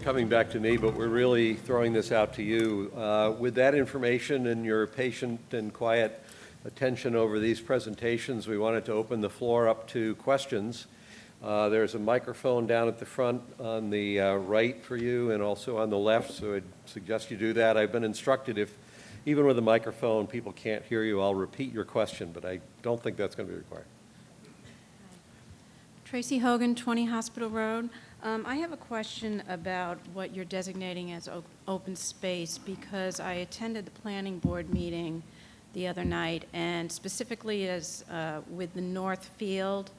coming back to me, but we're really throwing this out to you. With that information and your patient and quiet attention over these presentations, we wanted to open the floor up to questions. There's a microphone down at the front on the right for you and also on the left, so I'd suggest you do that. I've been instructed if, even with a microphone, people can't hear you, I'll repeat your question, but I don't think that's going to be required. Tracy Hogan, 20 Hospital Road. I have a question about what you're designating as open space, because I attended the planning board meeting the other night, and specifically as with the North Field,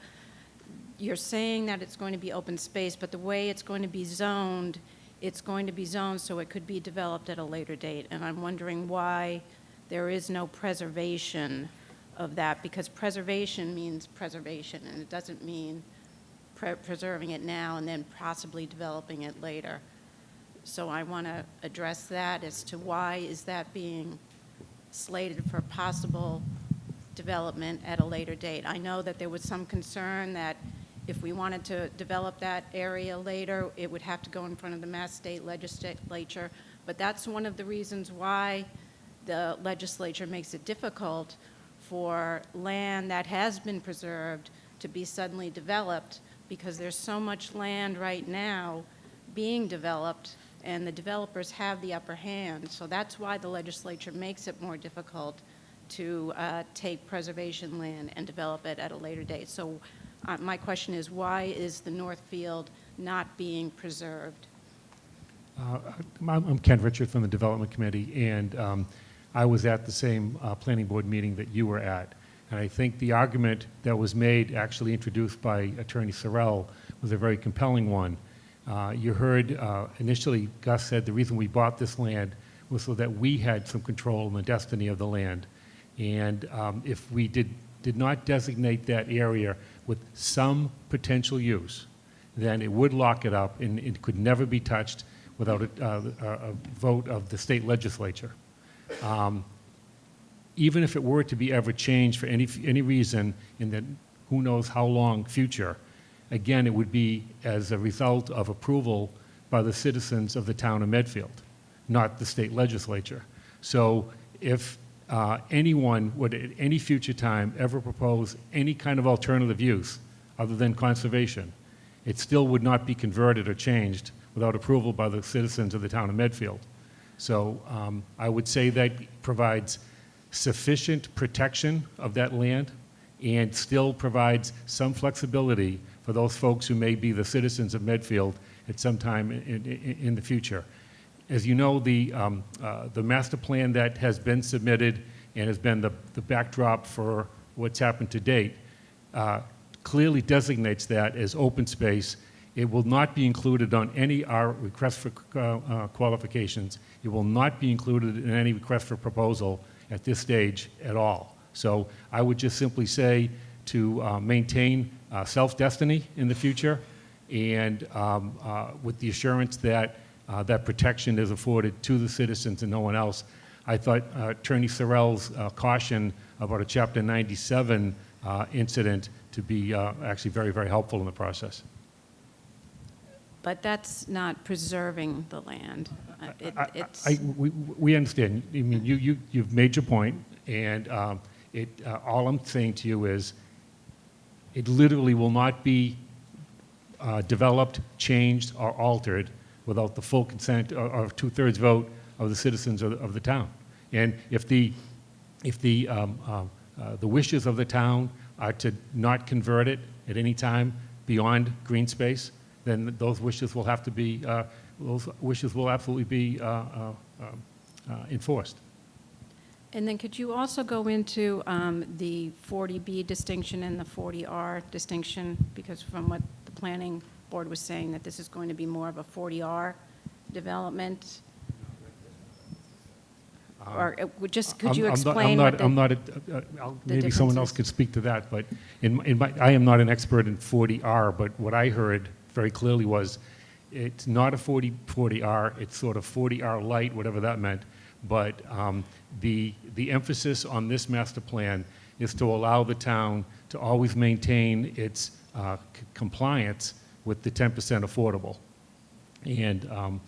you're saying that it's going to be open space, but the way it's going to be zoned, it's going to be zoned so it could be developed at a later date. And I'm wondering why there is no preservation of that, because preservation means preservation, and it doesn't mean preserving it now and then possibly developing it later. So I want to address that as to why is that being slated for possible development at a later date. I know that there was some concern that if we wanted to develop that area later, it would have to go in front of the Mass State Legislature, but that's one of the reasons why the legislature makes it difficult for land that has been preserved to be suddenly developed, because there's so much land right now being developed and the developers have the upper hand. So that's why the legislature makes it more difficult to take preservation land and develop it at a later date. So my question is, why is the North Field not being preserved? I'm Ken Richard from the Development Committee, and I was at the same planning board meeting that you were at. And I think the argument that was made, actually introduced by Attorney Sorrell, was a very compelling one. You heard initially Gus said the reason we bought this land was so that we had some control in the destiny of the land. And if we did not designate that area with some potential use, then it would lock it up and it could never be touched without a vote of the state legislature. Even if it were to be ever changed for any reason in the who knows how long future, again, it would be as a result of approval by the citizens of the town of Medfield, not the state legislature. So if anyone would at any future time ever propose any kind of alternative use other than conservation, it still would not be converted or changed without approval by the citizens of the town of Medfield. So I would say that provides sufficient protection of that land and still provides some flexibility for those folks who may be the citizens of Medfield at some time in the future. As you know, the master plan that has been submitted and has been the backdrop for what's happened to date clearly designates that as open space. It will not be included on any request for qualifications. It will not be included in any request for proposal at this stage at all. So I would just simply say to maintain self-destiny in the future, and with the assurance that that protection is afforded to the citizens and no one else. I thought Attorney Sorrell's caution about a Chapter 97 incident to be actually very, very helpful in the process. But that's not preserving the land. We understand. I mean, you've made your point, and all I'm saying to you is it literally will not be developed, changed, or altered without the full consent or two-thirds vote of the citizens of the town. And if the wishes of the town are to not convert it at any time beyond green space, then those wishes will have to be, those wishes will absolutely be enforced. And then could you also go into the 40B distinction and the 40R distinction? Because from what the planning board was saying, that this is going to be more of a 40R development. Or just could you explain maybe someone else could speak to that, but I am not an expert in 40R, but what I heard very clearly was it's not a 40R, it's sort of 40R light, whatever that meant, but the emphasis on this master plan is to allow the town to always maintain its compliance with the 10% affordable. And,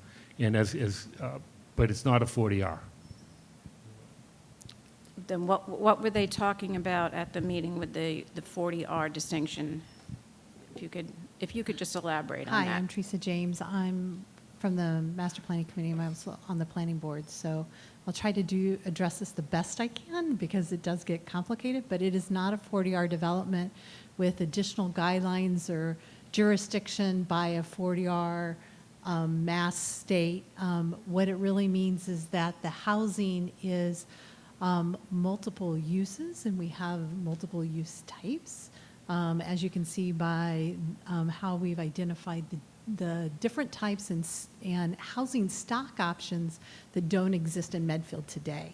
but it's not a 40R. Then what were they talking about at the meeting with the 40R distinction? If you could just elaborate on that. Hi, I'm Theresa James. I'm from the Master Planning Committee. I'm also on the Planning Board, so I'll try to address this the best I can because it does get complicated, but it is not a 40R development with additional guidelines or jurisdiction by a 40R mass state. What it really means is that the housing is multiple uses, and we have multiple use types. As you can see by how we've identified the different types and housing stock options that don't exist in Medfield today,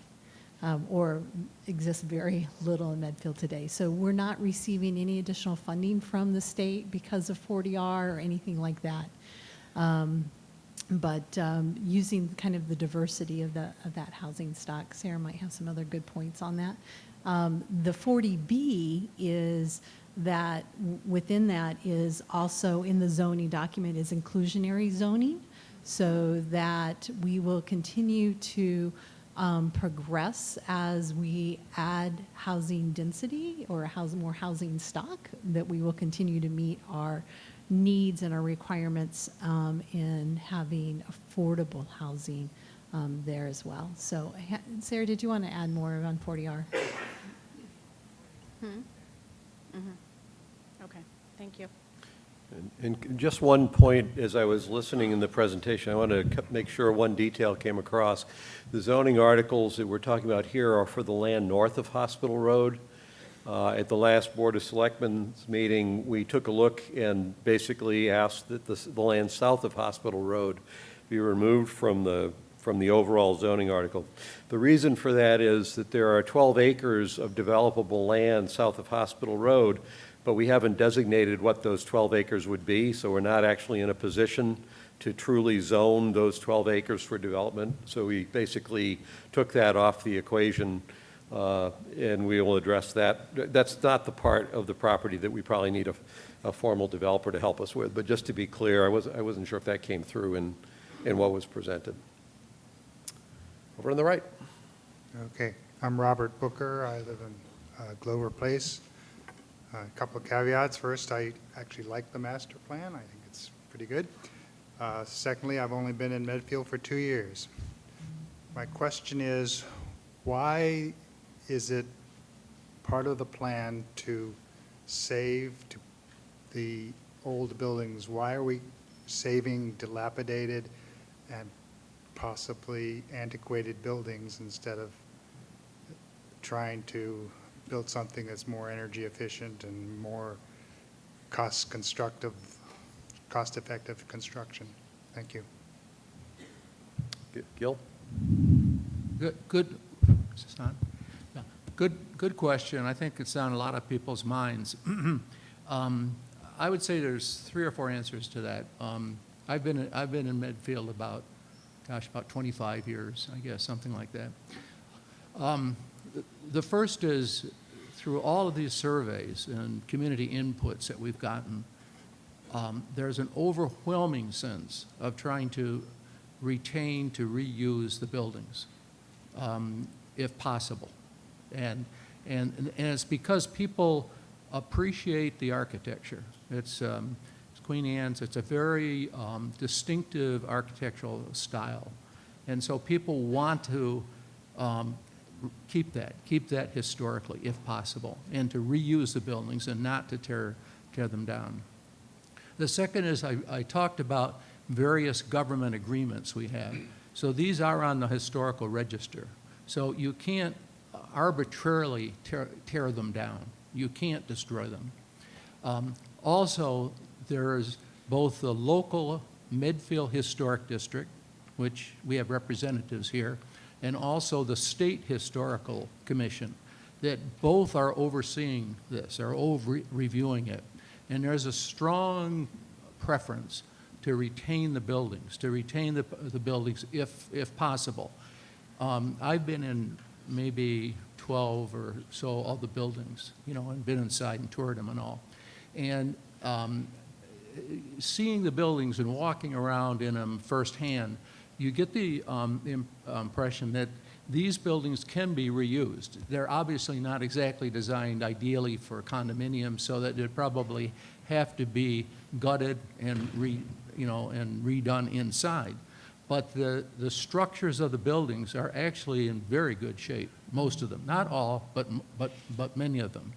or exist very little in Medfield today. So we're not receiving any additional funding from the state because of 40R or anything like that. But using kind of the diversity of that housing stock. Sarah might have some other good points on that. The 40B is that within that is also in the zoning document is inclusionary zoning, so that we will continue to progress as we add housing density or more housing stock, that we will continue to meet our needs and our requirements in having affordable housing there as well. So Sarah, did you want to add more on 40R? Okay, thank you. And just one point, as I was listening in the presentation, I want to make sure one detail came across. The zoning articles that we're talking about here are for the land north of Hospital Road. At the last Board of Selectmen's meeting, we took a look and basically asked that the land south of Hospital Road be removed from the overall zoning article. The reason for that is that there are 12 acres of developable land south of Hospital Road, but we haven't designated what those 12 acres would be, so we're not actually in a position to truly zone those 12 acres for development. So we basically took that off the equation, and we will address that. That's not the part of the property that we probably need a formal developer to help us with. But just to be clear, I wasn't sure if that came through in what was presented. Over on the right. Okay, I'm Robert Booker. I live in Glover Place. A couple of caveats. First, I actually like the master plan. I think it's pretty good. Secondly, I've only been in Medfield for 2 years. My question is, why is it part of the plan to save the old buildings? Why are we saving dilapidated and possibly antiquated buildings instead of trying to build something that's more energy efficient and more cost-effective construction? Thank you. Gil? Good. Is this on? Yeah. Good question. I think it's on a lot of people's minds. I would say there's 3 or 4 answers to that. I've been in Medfield about 25 years, I guess, something like that. The first is, through all of these surveys and community inputs that we've gotten, there's an overwhelming sense of trying to retain, to reuse the buildings, if possible. And it's because people appreciate the architecture. It's Queen Anne's. It's a very distinctive architectural style. And so people want to keep that historically, if possible, and to reuse the buildings and not to tear them down. The second is I talked about various government agreements we have. So these are on the historical register. So you can't arbitrarily tear them down. You can't destroy them. Also, there's both the local Medfield Historic District, which we have representatives here, and also the State Historical Commission, that both are overseeing this, are reviewing it. And there's a strong preference to retain the buildings, if possible. I've been in maybe 12 or so of the buildings, and been inside and toured them and all. And seeing the buildings and walking around in them firsthand, you get the impression that these buildings can be reused. They're obviously not exactly designed ideally for condominiums, so that they'd probably have to be gutted and redone inside. But the structures of the buildings are actually in very good shape, most of them. Not all, but many of them.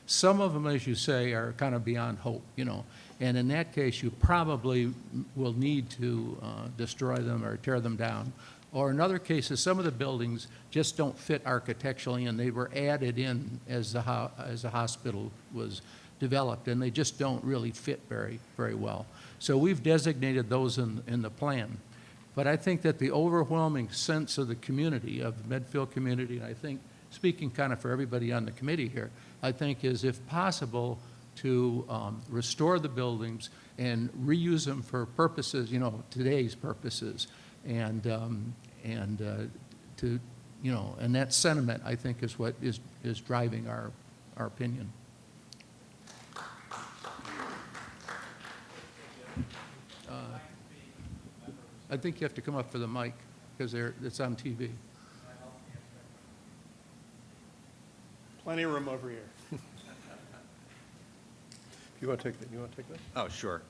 Some of them, as you say, are kind of beyond hope, and in that case, you probably will need to destroy them or tear them down. Or in other cases, some of the buildings just don't fit architecturally, and they were added in as the hospital was developed, and they just don't really fit very, very well. So we've designated those in the plan. But I think that the overwhelming sense of the community, of the Medfield community, and I think, speaking kind of for everybody on the committee here, I think is, if possible, to restore the buildings and reuse them for purposes, today's purposes, and that sentiment, I think, is what is driving our opinion. I think you have to come up for the mic because it's on TV. Plenty of room over here. You want to take that? Oh, sure.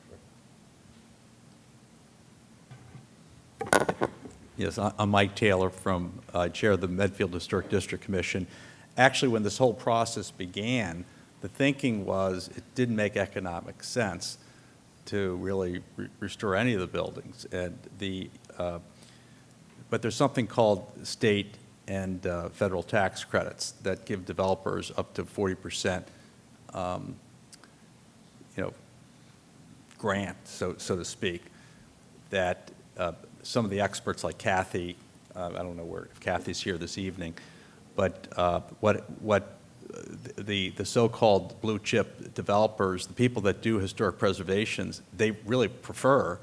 Yes, I'm Mike Taylor from Chair of the Medfield Historic District Commission. Actually, when this whole process began, the thinking was it didn't make economic sense to really restore any of the buildings. And but there's something called state and federal tax credits that give developers up to 40%, grant, so to speak, that some of the experts like Kathy, I don't know if Kathy's here this evening, but what the so-called blue chip developers, the people that do historic preservations, they really prefer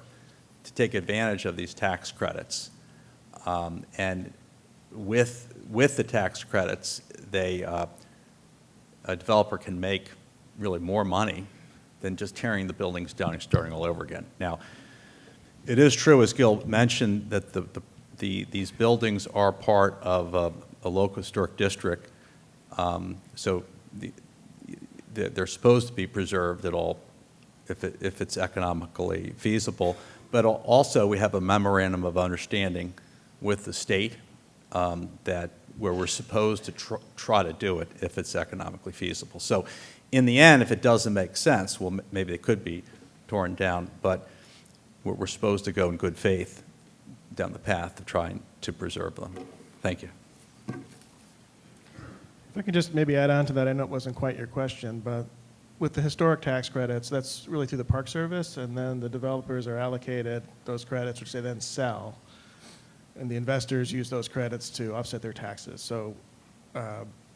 to take advantage of these tax credits. And with the tax credits, a developer can make really more money than just tearing the buildings down and starting all over again. Now, it is true, as Gil mentioned, that these buildings are part of a local historic district, so they're supposed to be preserved at all if it's economically feasible. But also, we have a memorandum of understanding with the state where we're supposed to try to do it if it's economically feasible. So in the end, if it doesn't make sense, well, maybe they could be torn down, but we're supposed to go in good faith down the path of trying to preserve them. Thank you. If I could just maybe add on to that, I know it wasn't quite your question, but with the historic tax credits, that's really through the Park Service, and then the developers are allocated those credits, which they then sell, and the investors use those credits to offset their taxes. So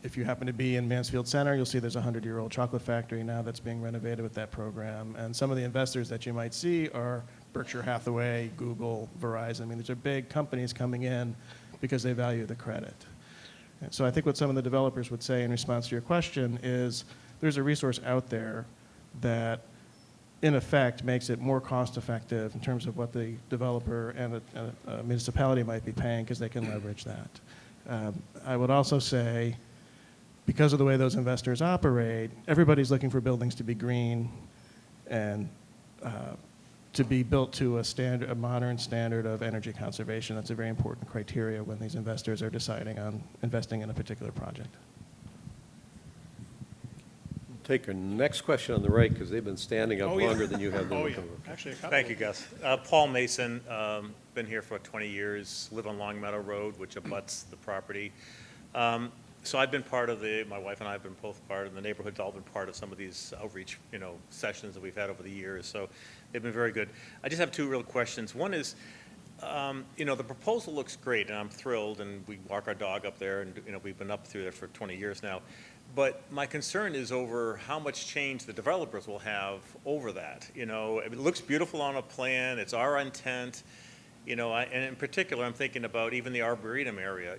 if you happen to be in Mansfield Center, you'll see there's a 100-year-old chocolate factory now that's being renovated with that program, and some of the investors that you might see are Berkshire Hathaway, Google, Verizon. I mean, these are big companies coming in because they value the credit. And so I think what some of the developers would say in response to your question is there's a resource out there that, in effect, makes it more cost-effective in terms of what the developer and a municipality might be paying because they can leverage that. I would also say, because of the way those investors operate, everybody's looking for buildings to be green and to be built to a modern standard of energy conservation. That's a very important criteria when these investors are deciding on investing in a particular project. Take our next question on the right, because they've been standing up Oh, yeah. longer than you have. Oh, yeah. Actually, a couple. Thank you, Gus. Paul Mason, been here for 20 years, live on Long Meadow Road, which abuts the property. So I've been part of my wife and I have been both part, and the neighborhood's all been part of some of these outreach, sessions that we've had over the years. So they've been very good. I just have two real questions. One is, the proposal looks great, and I'm thrilled, and we walk our dog up there, and, we've been up through there for 20 years now. But my concern is over how much change the developers will have over that. It looks beautiful on a plan. It's our intent. And in particular, I'm thinking about even the Arboretum area,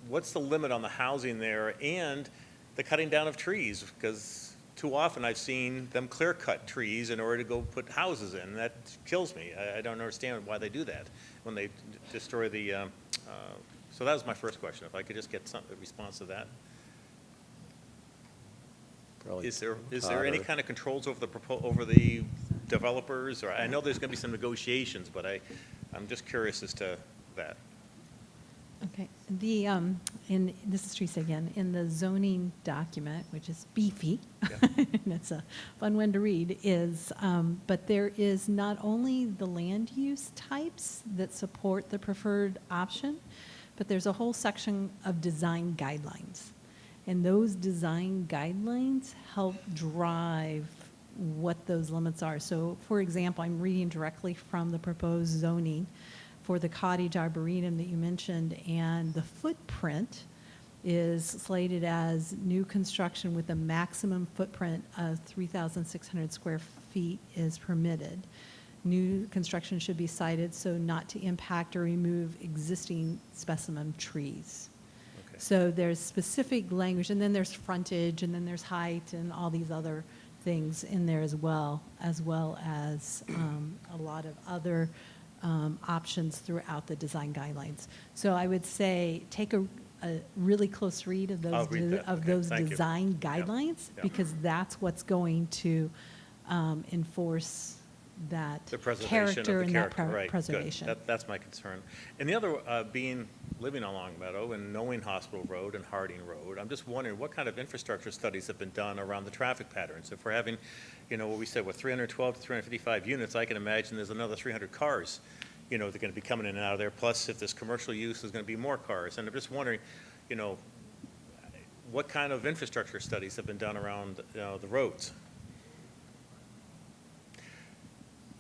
what's the limit on the housing there and the cutting down of trees? Because too often I've seen them clear-cut trees in order to go put houses in. That kills me. I don't understand why they do that when they destroy the, so that was my first question. If I could just get a response to that. Probably Is there Todd any or- kind of controls over over the developers? Or I know there's going to be some negotiations, but I'm just curious as to that. Okay, this is Theresa again, in the zoning document, which is beefy, and it's a fun one to read, but there is not only the land use types that support the preferred option, but there's a whole section of design guidelines. And those design guidelines help drive what those limits are. So, for example, I'm reading directly from the proposed zoning for the cottage arboretum that you mentioned, and the footprint is slated as new construction with a maximum footprint of 3,600 square feet is permitted. New construction should be sited so not to impact or remove existing specimen trees. Okay. So there's specific language, and then there's frontage, and then there's height, and all these other things in there as well as a lot of other options throughout the design guidelines. So I would say take a really close read of I'll read that. Okay, thank you. design guidelines, Yep. because that's what's going to enforce that The preservation of character the and that character, right, good. preservation. That's my concern. And the other, living on Long Meadow and knowing Hospital Road and Harding Road, I'm just wondering what kind of infrastructure studies have been done around the traffic patterns? If we're having, what we said, with 312 to 355 units, I can imagine there's another 300 cars, they're going to be coming in and out of there, plus if there's commercial use, there's going to be more cars. And I'm just wondering, what kind of infrastructure studies have been done around, the roads?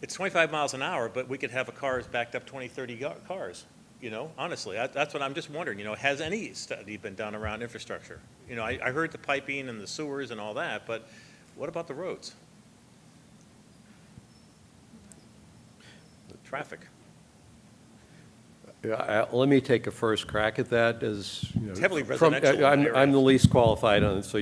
It's 25 miles an hour, but we could have cars backed up 20, 30 cars, honestly. That's what I'm just wondering, has any study been done around infrastructure? I heard the piping and the sewers and all that, but what about the roads? The traffic. Yeah, let me take a first crack at that as, It's heavily from- residential in that area. I'm the least qualified on it, so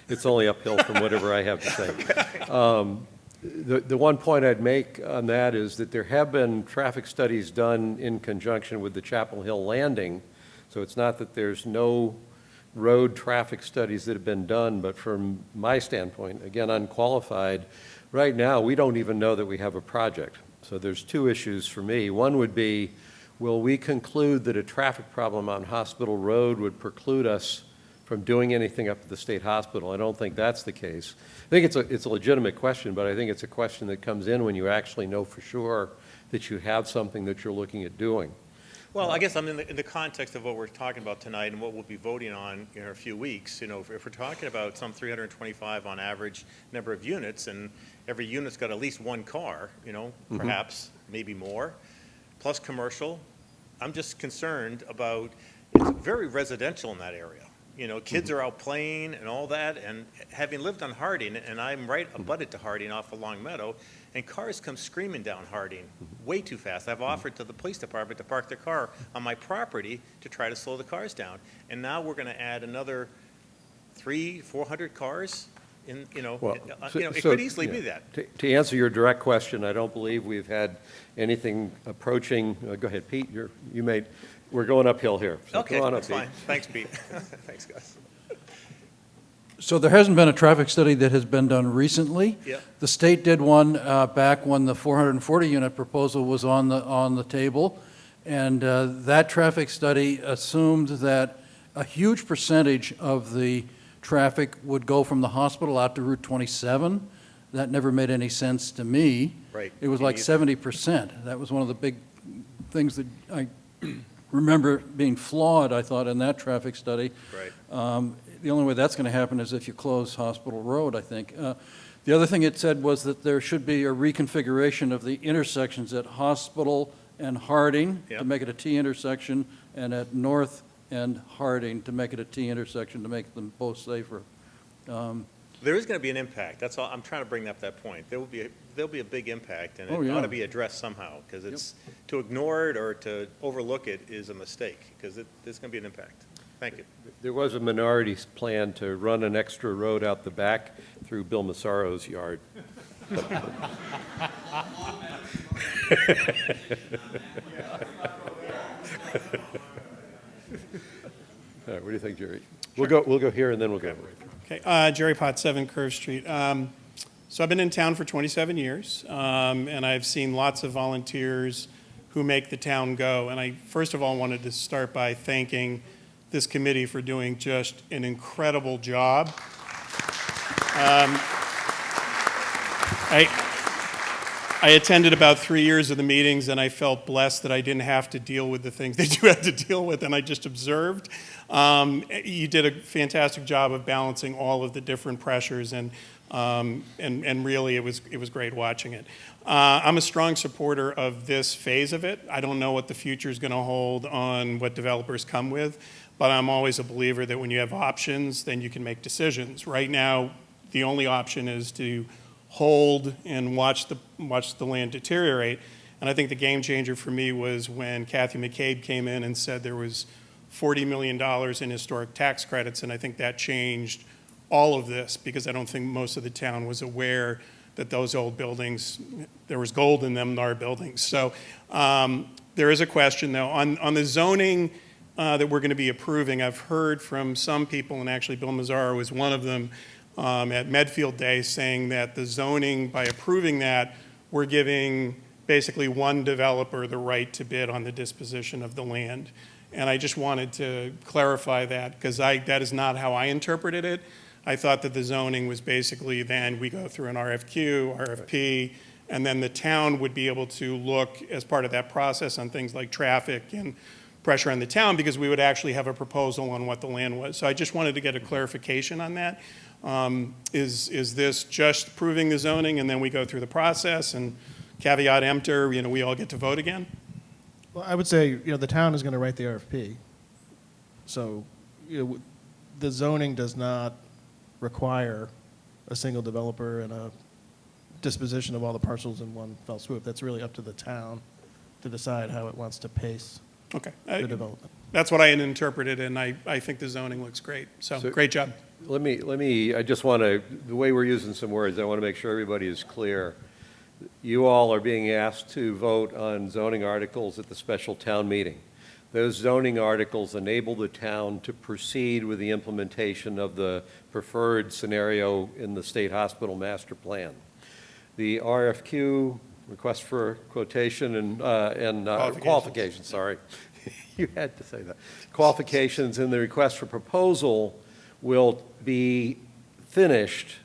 it's only uphill from whatever I have to say. The one point I'd make on that is that there have been traffic studies done in conjunction with the Chapel Hill Landing, so it's not that there's no road traffic studies that have been done, but from my standpoint, again, unqualified, right now, we don't even know that we have a project. So there's two issues for me. One would be, will we conclude that a traffic problem on Hospital Road would preclude us from doing anything up at the state hospital? I don't think that's the case. I think it's a legitimate question, but I think it's a question that comes in when you actually know for sure that you have something that you're looking at doing. Well, I guess I'm in the context of what we're talking about tonight and what we'll be voting on in a few weeks. If we're talking about some 325 on average number of units, and every unit's got at least one car, perhaps, maybe more, plus commercial, I'm just concerned about, it's very residential in that area. Kids are out playing and all that, and having lived on Harding, and I'm right abutted to Harding off of Long Meadow, and cars come screaming down Harding way too fast. I've offered to the police department to park their car on my property to try to slow the cars down. And now we're going to add another 300-400 cars in, Well, it could easily be that. To answer your direct question, I don't believe we've had anything approaching, go ahead, Pete, we're going uphill here. So Okay, go on up, that's Pete. fine. Thanks, Pete. Thanks, guys. So there hasn't been a traffic study that has been done recently. Yeah. The state did one back when the 440-unit proposal was on the table, and that traffic study assumed that a huge percentage of the traffic would go from the hospital out to Route 27. That never made any sense to me. Right. It was Me like neither. 70%. That was one of the big things that I remember being flawed, I thought, in that traffic study. Right. The only way that's going to happen is if you close Hospital Road, I think. The other thing it said was that there should be a reconfiguration of the intersections at Hospital and Harding Yep. to make it a T intersection, and at North and Harding to make it a T intersection to make them both safer. There is going to be an impact. That's all. I'm trying to bring up that point. There'll be a big impact, and it Oh, yeah. ought to be addressed somehow, because it's, to ignore it or to overlook it is a mistake, because there's going to be an impact. Thank you. There was a minority plan to run an extra road out the back through Bill Massaro's yard. All right, what do you think, Jerry? We'll go here and then we'll go. Okay, Jerry Potts, 7 Curve Street. So I've been in town for 27 years, and I've seen lots of volunteers who make the town go. And I, first of all, wanted to start by thanking this committee for doing just an incredible job. I attended about 3 years of the meetings, and I felt blessed that I didn't have to deal with the things that you had to deal with, and I just observed. You did a fantastic job of balancing all of the different pressures, and really it was great watching it. I'm a strong supporter of this phase of it. I don't know what the future is going to hold on what developers come with, but I'm always a believer that when you have options, then you can make decisions. Right now, the only option is to hold and watch the land deteriorate. And I think the game changer for me was when Kathy McCabe came in and said there was $40 million in historic tax credits, and I think that changed all of this, because I don't think most of the town was aware that those old buildings, there was gold in them, in our buildings. So there is a question, though. On the zoning that we're going to be approving, I've heard from some people, and actually Bill Mazzaro was one of them, at Medfield Day, saying that the zoning, by approving that, we're giving basically one developer the right to bid on the disposition of the land. And I just wanted to clarify that, because that is not how I interpreted it. I thought that the zoning was basically then we go through an RFQ, RFP, and then the town would be able to look as part of that process on things like traffic and pressure on the town, because we would actually have a proposal on what the land was. So I just wanted to get a clarification on that. Is this just approving the zoning and then we go through the process and caveat emptor, we all get to vote again? Well, I would say, the town is going to write the RFP. So, the zoning does not require a single developer and a disposition of all the parcels in one fell swoop. That's really up to the town to decide how it wants to pace Okay. the development. That's what I had interpreted, and I think the zoning looks great. So great job. Let me, I just want to, the way we're using some words, I want to make sure everybody is clear. You all are being asked to vote on zoning articles at the special town meeting. Those zoning articles enable the town to proceed with the implementation of the preferred scenario in the state hospital master plan. The RFQ, request for quotation and qualifications, sorry. You had to say that. Qualifications in the request for proposal will be finished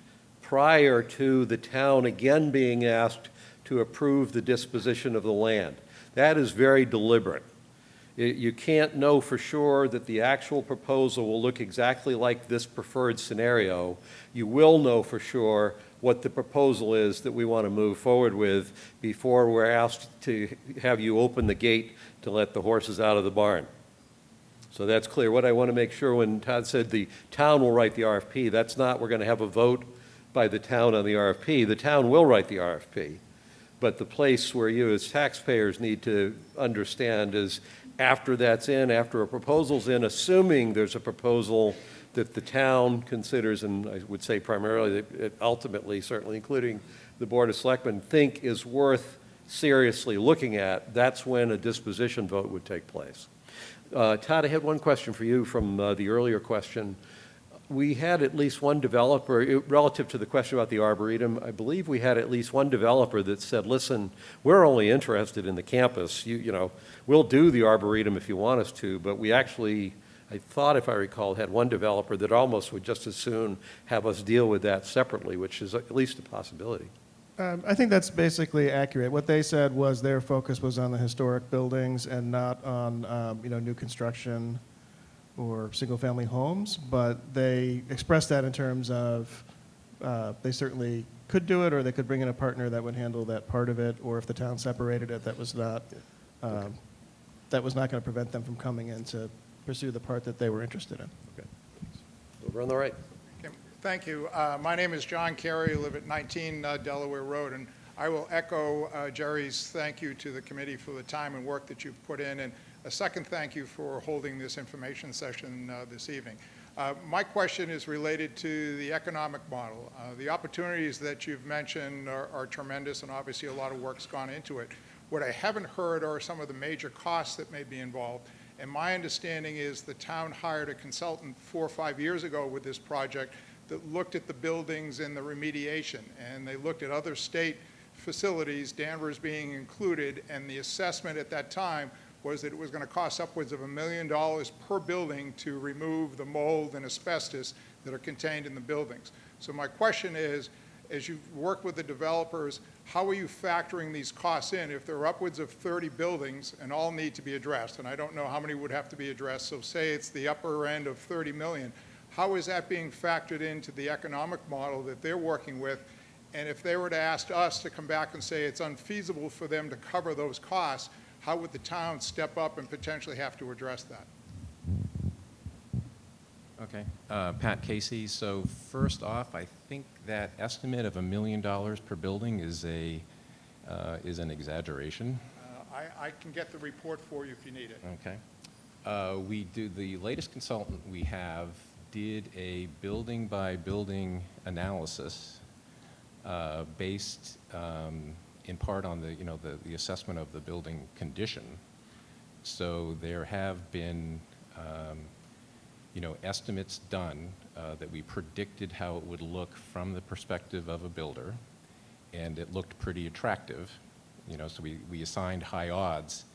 prior to the town again being asked to approve the disposition of the land. That is very deliberate. You can't know for sure that the actual proposal will look exactly like this preferred scenario. You will know for sure what the proposal is that we want to move forward with before we're asked to have you open the gate to let the horses out of the barn. So that's clear. What I want to make sure, when Todd said the town will write the RFP, that's not we're going to have a vote by the town on the RFP. The town will write the RFP. But the place where you as taxpayers need to understand is after that's in, after a proposal's in, assuming there's a proposal that the town considers, and I would say primarily, ultimately, certainly including the Board of Selectmen, think is worth seriously looking at, that's when a disposition vote would take place. Todd, I had one question for you from the earlier question. We had at least one developer, relative to the question about the Arboretum, I believe we had at least one developer that said, listen, we're only interested in the campus. We'll do the Arboretum if you want us to, but we actually, I thought, if I recall, had one developer that almost would just as soon have us deal with that separately, which is at least a possibility. I think that's basically accurate. What they said was their focus was on the historic buildings and not on, new construction or single-family homes, but they expressed that in terms of they certainly could do it, or they could bring in a partner that would handle that part of it, or if the town separated it, that was not going to prevent them from coming in to pursue the part that they were interested in. Okay. Over on the right. Okay, thank you. My name is John Carey. I live at 19 Delaware Road, and I will echo Jerry's thank you to the committee for the time and work that you've put in, and a second thank you for holding this information session this evening. My question is related to the economic model. The opportunities that you've mentioned are tremendous, and obviously a lot of work's gone into it. What I haven't heard are some of the major costs that may be involved. And my understanding is the town hired a consultant 4 or 5 years ago with this project that looked at the buildings and the remediation, and they looked at other state facilities, Danvers being included, and the assessment at that time was that it was going to cost upwards of $1 million per building to remove the mold and asbestos that are contained in the buildings. So my question is, as you work with the developers, how are you factoring these costs in? If there are upwards of 30 buildings and all need to be addressed, and I don't know how many would have to be addressed, so say it's the upper end of 30 million, how is that being factored into the economic model that they're working with? And if they were to ask us to come back and say it's unfeasible for them to cover those costs, how would the town step up and potentially have to address that? Okay, Pat Casey. So first off, I think that estimate of $1 million per building is an exaggeration. I can get the report for you if you need it. Okay. The latest consultant we have did a building by building analysis based in part on the assessment of the building condition. So there have been estimates done that we predicted how it would look from the perspective of a builder, and it looked pretty attractive. So we assigned high odds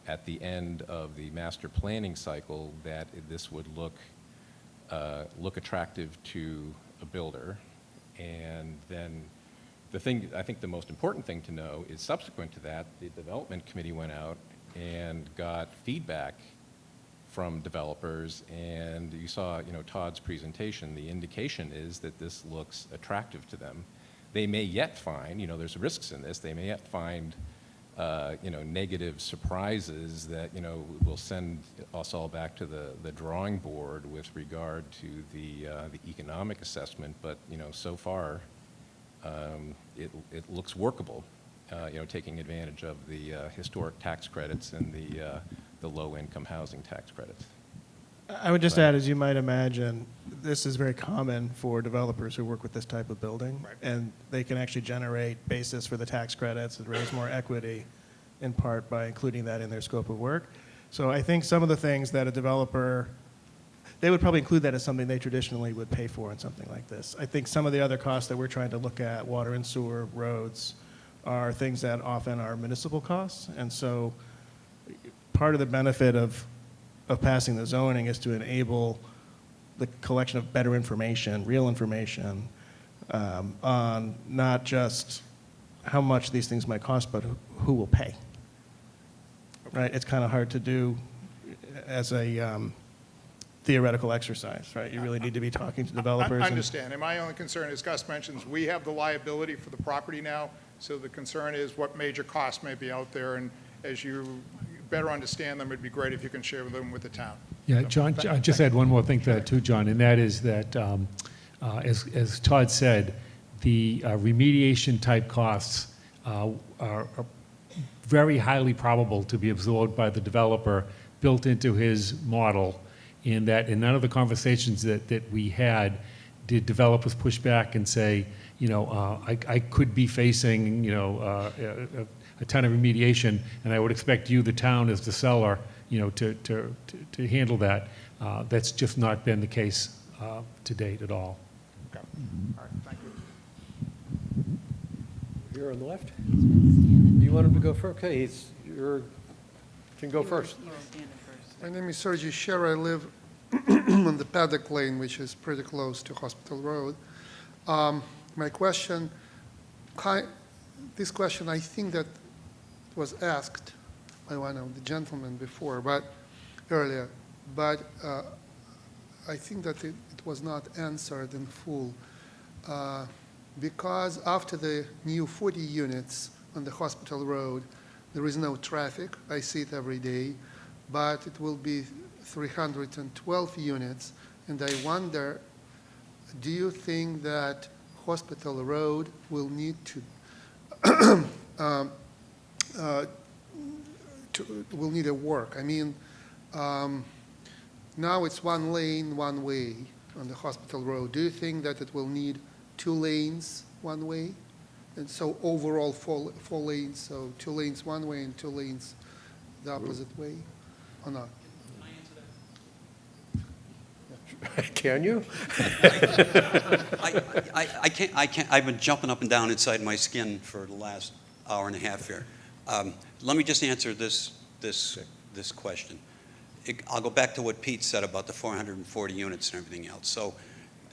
at the end of the master planning cycle that this would look attractive to a builder. And then I think the most important thing to know is subsequent to that, the development committee went out and got feedback from developers, and you saw, Todd's presentation. The indication is that this looks attractive to them. They may yet find, there's risks in this, they may yet find, negative surprises that, will send us all back to the drawing board with regard to the economic assessment. But, so far, it looks workable, taking advantage of the historic tax credits and the low-income housing tax credits. I would just add, as you might imagine, this is very common for developers who work with this type of building. Right. And they can actually generate basis for the tax credits and raise more equity, in part by including that in their scope of work. So I think some of the things that a developer, they would probably include that as something they traditionally would pay for in something like this. I think some of the other costs that we're trying to look at, water and sewer, roads, are things that often are municipal costs. And so part of the benefit of passing the zoning is to enable the collection of better information, real information, on not just how much these things might cost, but who will pay. Right? It's kind of hard to do as a theoretical exercise, right? You really need to be talking to developers. I understand, and my only concern, as Gus mentions, we have the liability for the property now, so the concern is what major costs may be out there, and as you better understand them, it'd be great if you can share them with the town. Yeah, So, John, I just add one more thing to that too, John, and that is that, as Todd said, the remediation type costs are very highly probable to be absorbed by the developer, built into his model, in that in none of the conversations that we had did developers push back and say, I could be facing, a ton of remediation, and I would expect you, the town, as the seller, to handle that. That's just not been the case to date at all. Okay. All right, thank you. Here on the left? You want him to go first? Okay, you can go first. My name is Sergey Sher. I live on the Paddock Lane, which is pretty close to Hospital Road. My question, this question, I think that was asked by one of the gentlemen before, but earlier, but I think that it was not answered in full. Because after the new 40 units on the Hospital Road, there is no traffic. I see it every day, but it will be 312 units. And I wonder, do you think that Hospital Road will need to, will need a work? I mean, Now it's one lane, one way on the Hospital Road. Do you think that it will need 2 lanes, one way? And so overall 4 lanes, so 2 lanes one way and 2 lanes the opposite way, or not? Can you? I can't, I've been jumping up and down inside my skin for the last hour and a half here. Let me just answer this question. I'll go back to what Pete said about the 440 units and everything else. So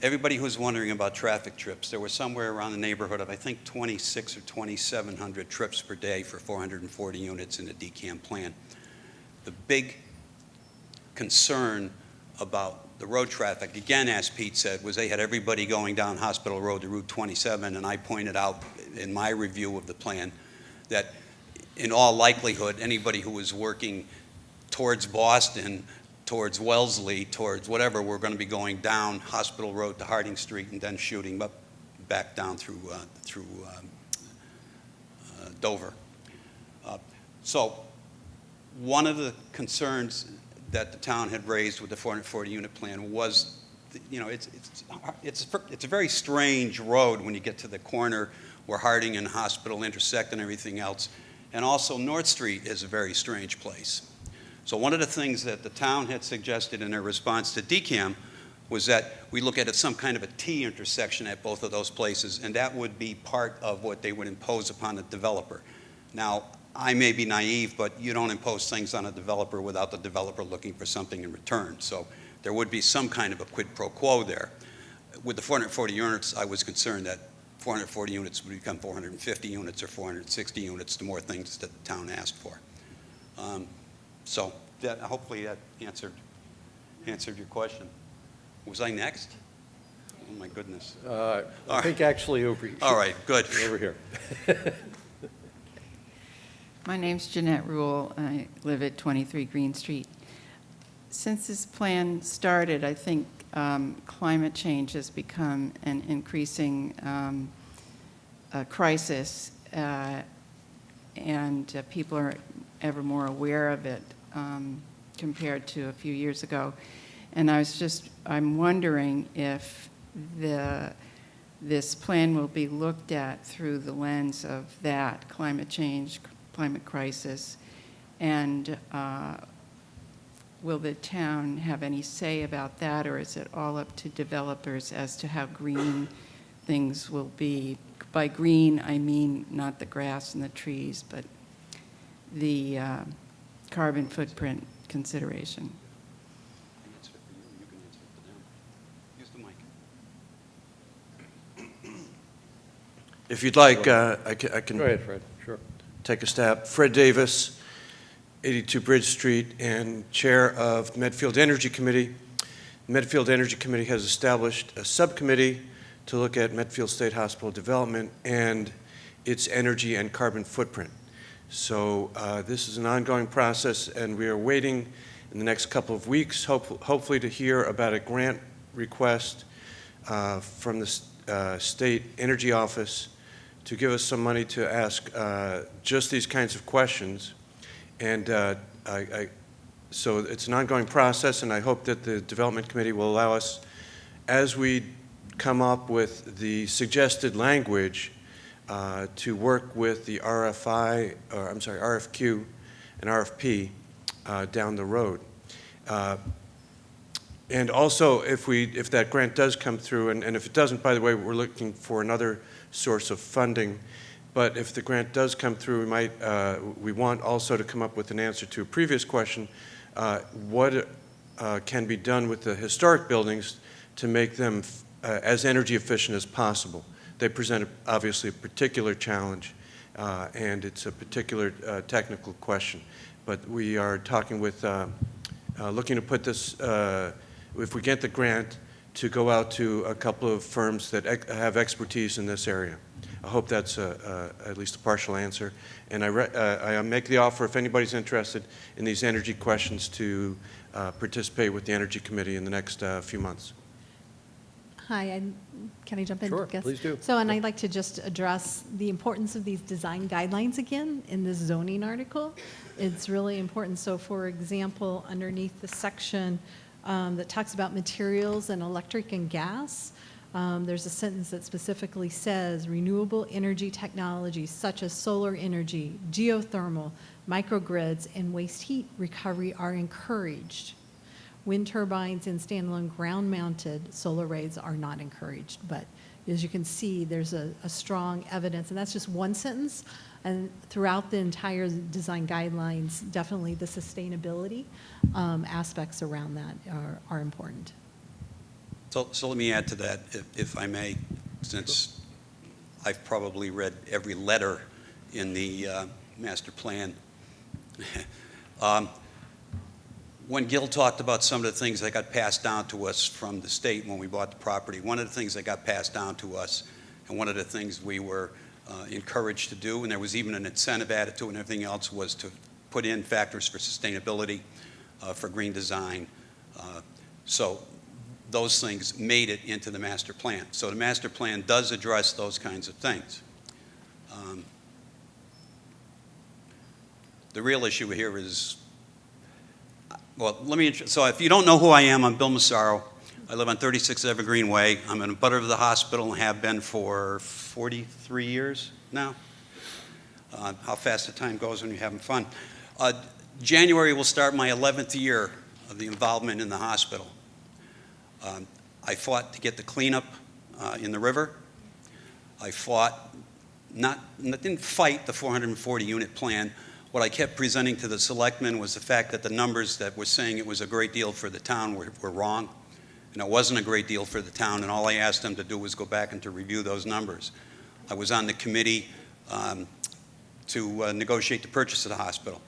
everybody who's wondering about traffic trips, there were somewhere around the neighborhood of, I think, 26 or 2,700 trips per day for 440 units in the DCAM plan. The big concern about the road traffic, again, as Pete said, was they had everybody going down Hospital Road to Route 27, and I pointed out in my review of the plan that in all likelihood, anybody who was working towards Boston, towards Wellesley, towards whatever, we're going to be going down Hospital Road to Harding Street and then shooting up back down through Dover. So one of the concerns that the town had raised with the 440-unit plan was, you know, it's a very strange road when you get to the corner where Harding and Hospital intersect and everything else. And also North Street is a very strange place. So one of the things that the town had suggested in their response to DCAM was that we look at some kind of a T intersection at both of those places, and that would be part of what they would impose upon the developer. Now, I may be naive, but you don't impose things on a developer without the developer looking for something in return. So there would be some kind of a quid pro quo there. With the 440 units, I was concerned that 440 units would become 450 units or 460 units, the more things that the town asked for. So hopefully that answered your question. Was I next? Oh, my goodness. I think actually over here. All right, good. Over here. My name's Jeanette Rule. I live at 23 Green Street. Since this plan started, I think climate change has become an increasing crisis, and people are ever more aware of it compared to a few years ago. And I'm wondering if this plan will be looked at through the lens of that climate change, climate crisis, and will the town have any say about that, or is it all up to developers as to how green things will be? By green, I mean not the grass and the trees, but the carbon footprint consideration. If you'd like, I can Go ahead, Fred. Sure. take a stab. Fred Davis, 82 Bridge Street, and Chair of the Medfield Energy Committee. The Medfield Energy Committee has established a subcommittee to look at Medfield State Hospital development and its energy and carbon footprint. So this is an ongoing process, and we are waiting in the next couple of weeks, hopefully to hear about a grant request from the State Energy Office to give us some money to ask just these kinds of questions. And so it's an ongoing process, and I hope that the Development Committee will allow us, as we come up with the suggested language, to work with the RFQ and RFP down the road. And also, if that grant does come through, and if it doesn't, by the way, we're looking for another source of funding. But if the grant does come through, we want also to come up with an answer to a previous question: what can be done with the historic buildings to make them as energy efficient as possible? They present obviously a particular challenge, and it's a particular technical question. But we are talking with, looking to put this, if we get the grant, to go out to a couple of firms that have expertise in this area. I hope that's at least a partial answer. And I make the offer, if anybody's interested in these energy questions, to participate with the Energy Committee in the next few months. Hi, can I jump in? Sure, Guess? please do. So, and I'd like to just address the importance of these design guidelines again in this zoning article. It's really important. So, for example, underneath the section that talks about materials and electric and gas. There's a sentence that specifically says renewable energy technologies such as solar energy, geothermal, microgrids, and waste heat recovery are encouraged. Wind turbines and standalone ground-mounted solar arrays are not encouraged. But as you can see, there's a strong evidence, and that's just one sentence. And throughout the entire design guidelines, definitely the sustainability aspects around that are important. So let me add to that, if I may, since I've probably read every letter in the master plan. When Gil talked about some of the things that got passed down to us from the state when we bought the property, one of the things that got passed down to us, and one of the things we were encouraged to do, and there was even an incentive added to it and everything else, was to put in factors for sustainability, for green design. So those things made it into the master plan. So the master plan does address those kinds of things. The real issue here is, well, so if you don't know who I am, I'm Bill Massaro. I live on 36 Evergreen Way. I'm in a butter of the hospital and have been for 43 years now. How fast the time goes when you're having fun. January will start my 11th year of the involvement in the hospital. I fought to get the cleanup in the river. I fought, didn't fight the 440 unit plan. What I kept presenting to the selectmen was the fact that the numbers that were saying it was a great deal for the town were wrong. And it wasn't a great deal for the town, and all I asked them to do was go back and to review those numbers. I was on the committee to negotiate the purchase of the hospital.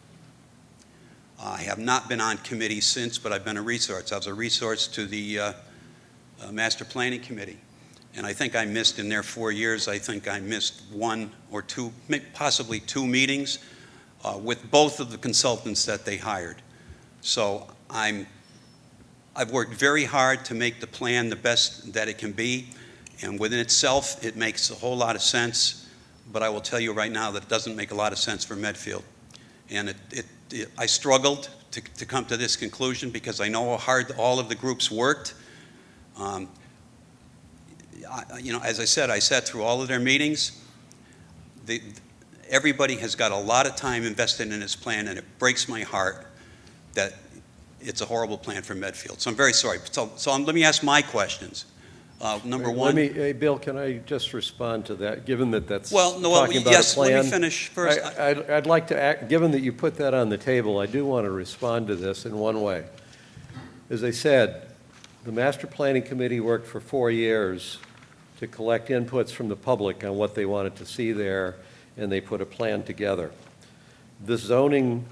I have not been on committee since, but I've been a resource. I was a resource to the Master Planning Committee. And I think I missed, in their 4 years, I think I missed one or two, possibly two meetings with both of the consultants that they hired. So I've worked very hard to make the plan the best that it can be, and within itself, it makes a whole lot of sense, but I will tell you right now that it doesn't make a lot of sense for Medfield. And I struggled to come to this conclusion because I know how hard all of the groups worked. As I said, I sat through all of their meetings. Everybody has got a lot of time invested in this plan, and it breaks my heart that it's a horrible plan for Medfield. So I'm very sorry. So let me ask my questions. Number one. Hey, Bill, can I just respond to that, given that that's talking about yes, a plan? let me finish first. I'd like to, given that you put that on the table, I do want to respond to this in one way. As I said, the Master Planning Committee worked for 4 years to collect inputs from the public on what they wanted to see there, and they put a plan together. The zoning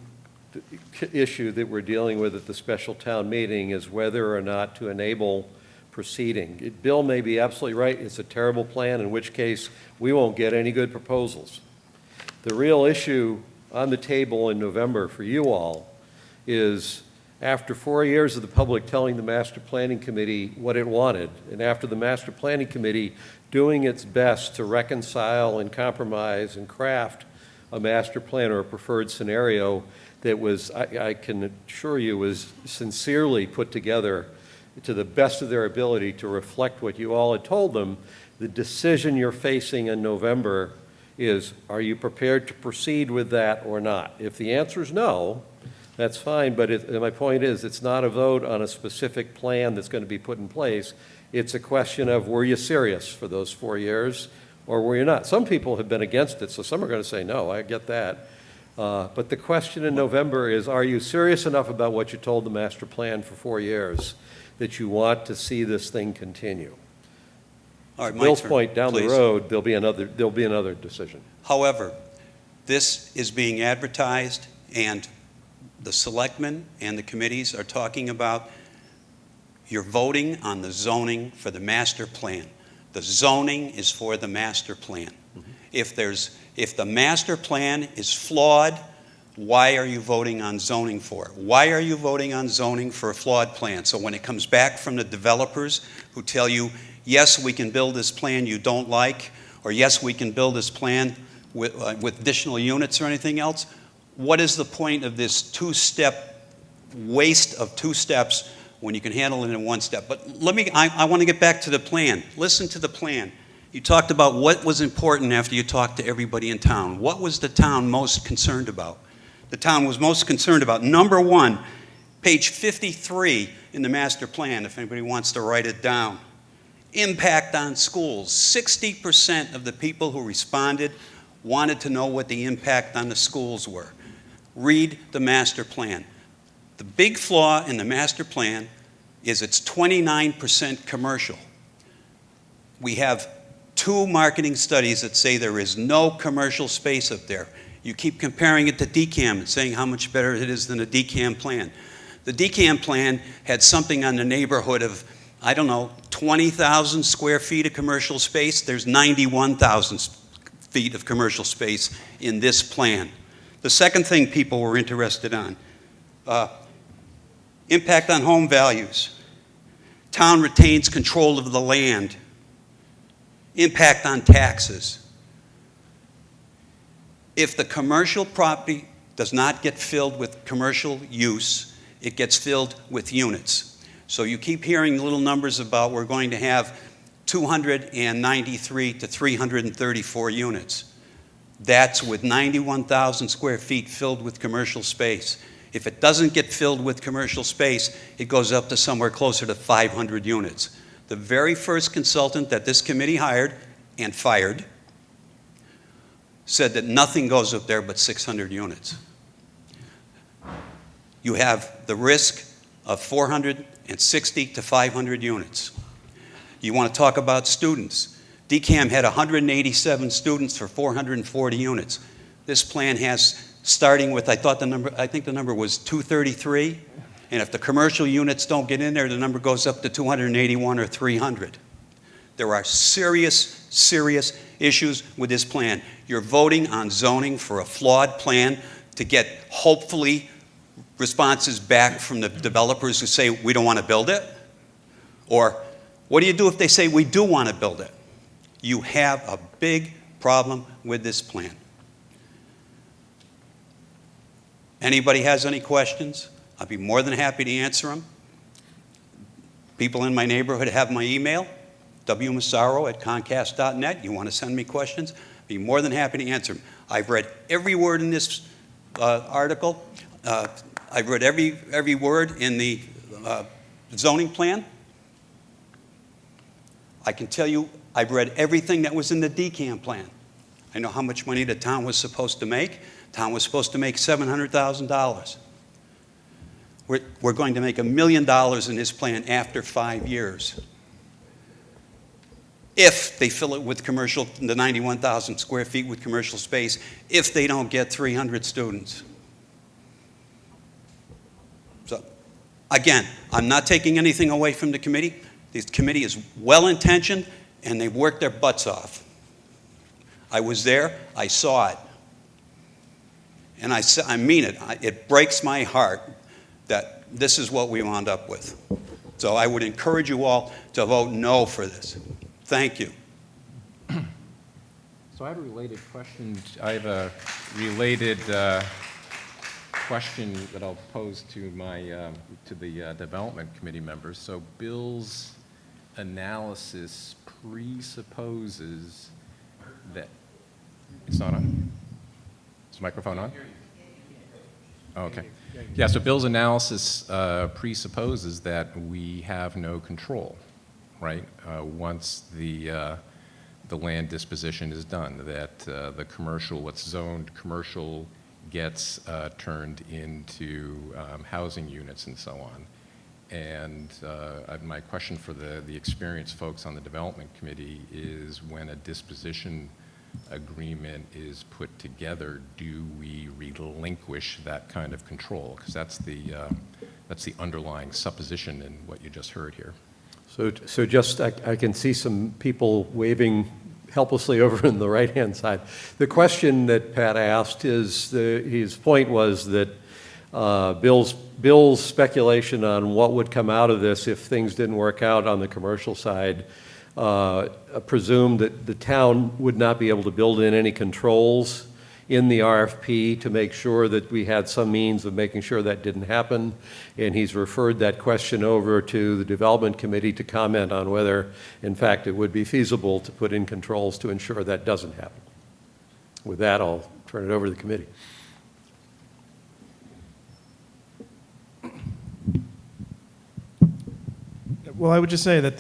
issue that we're dealing with at the special town meeting is whether or not to enable proceeding. Bill may be absolutely right. It's a terrible plan, in which case we won't get any good proposals. The real issue on the table in November for you all is, after 4 years of the public telling the Master Planning Committee what it wanted, and after the Master Planning Committee doing its best to reconcile and compromise and craft a master plan or a preferred scenario that was, I can assure you, was sincerely put together to the best of their ability to reflect what you all had told them, the decision you're facing in November is, are you prepared to proceed with that or not? If the answer is no, that's fine, but my point is, it's not a vote on a specific plan that's going to be put in place. It's a question of, were you serious for those 4 years, or were you not? Some people have been against it, so some are going to say no, I get that. But the question in November is, are you serious enough about what you told the master plan for 4 years that you want to see this thing continue? All right, Bill's point, down please. the road, there'll be another decision. However, this is being advertised, and the selectmen and the committees are talking about you're voting on the zoning for the master plan. The zoning is for the master plan. Mm-hmm. If the master plan is flawed, why are you voting on zoning for it? Why are you voting on zoning for a flawed plan? So when it comes back from the developers who tell you, yes, we can build this plan you don't like, or yes, we can build this plan with additional units or anything else, what is the point of this two-step waste of 2 steps when you can handle it in one step. But I want to get back to the plan. Listen to the plan. You talked about what was important after you talked to everybody in town. What was the town most concerned about? The town was most concerned about, number one, page 53 in the master plan, if anybody wants to write it down. Impact on schools. 60% of the people who responded wanted to know what the impact on the schools were. Read the master plan. The big flaw in the master plan is it's 29% commercial. We have 2 marketing studies that say there is no commercial space up there. You keep comparing it to DCAM and saying how much better it is than the DCAM plan. The DCAM plan had something on the neighborhood of, I don't know, 20,000 square feet of commercial space. There's 91,000 feet of commercial space in this plan. The second thing people were interested on, impact on home values. Town retains control of the land. Impact on taxes. If the commercial property does not get filled with commercial use, it gets filled with units. So you keep hearing little numbers about we're going to have 293 to 334 units. That's with 91,000 square feet filled with commercial space. If it doesn't get filled with commercial space, it goes up to somewhere closer to 500 units. The very first consultant that this committee hired and fired said that nothing goes up there but 600 units. You have the risk of 460 to 500 units. You want to talk about students. DCAM had 187 students for 440 units. This plan has, starting with, I think the number was 233. And if the commercial units don't get in there, the number goes up to 281 or 300. There are serious, serious issues with this plan. You're voting on zoning for a flawed plan to get, hopefully, responses back from the developers who say, we don't want to build it. Or, what do you do if they say, we do want to build it? You have a big problem with this plan. Anybody has any questions? I'd be more than happy to answer them. People in my neighborhood have my email, wmassaro@comcast.net. You want to send me questions? I'd be more than happy to answer them. I've read every word in this article. I've read every word in the zoning plan. I can tell you I've read everything that was in the DCAM plan. I know how much money the town was supposed to make. The town was supposed to make $700,000. We're going to make $1 million in this plan after 5 years. If they fill it with commercial, the 91,000 square feet with commercial space, if they don't get 300 students. So, again, I'm not taking anything away from the committee. This committee is well-intentioned, and they've worked their butts off. I was there. I saw it. And I mean it. It breaks my heart that this is what we wound up with. So I would encourage you all to vote no for this. Thank you. So I have a related question. I have a related question that I'll pose to to the development committee members. So Bill's analysis presupposes that it's not on. Is the microphone on? Oh, okay. Yeah, so Bill's analysis presupposes that we have no control, right? Once the land disposition is done, that the commercial, what's zoned commercial, gets turned into housing units and so on. And my question for the experienced folks on the development committee is, when a disposition agreement is put together, do we relinquish that kind of control? Because that's the underlying supposition in what you just heard here. So just, I can see some people waving helplessly over on the right-hand side. The question that Pat asked is, his point was that Bill's speculation on what would come out of this if things didn't work out on the commercial side presumed that the town would not be able to build in any controls in the RFP to make sure that we had some means of making sure that didn't happen. And he's referred that question over to the Development Committee to comment on whether, in fact, it would be feasible to put in controls to ensure that doesn't happen. With that, I'll turn it over to the committee. Well, I would just say that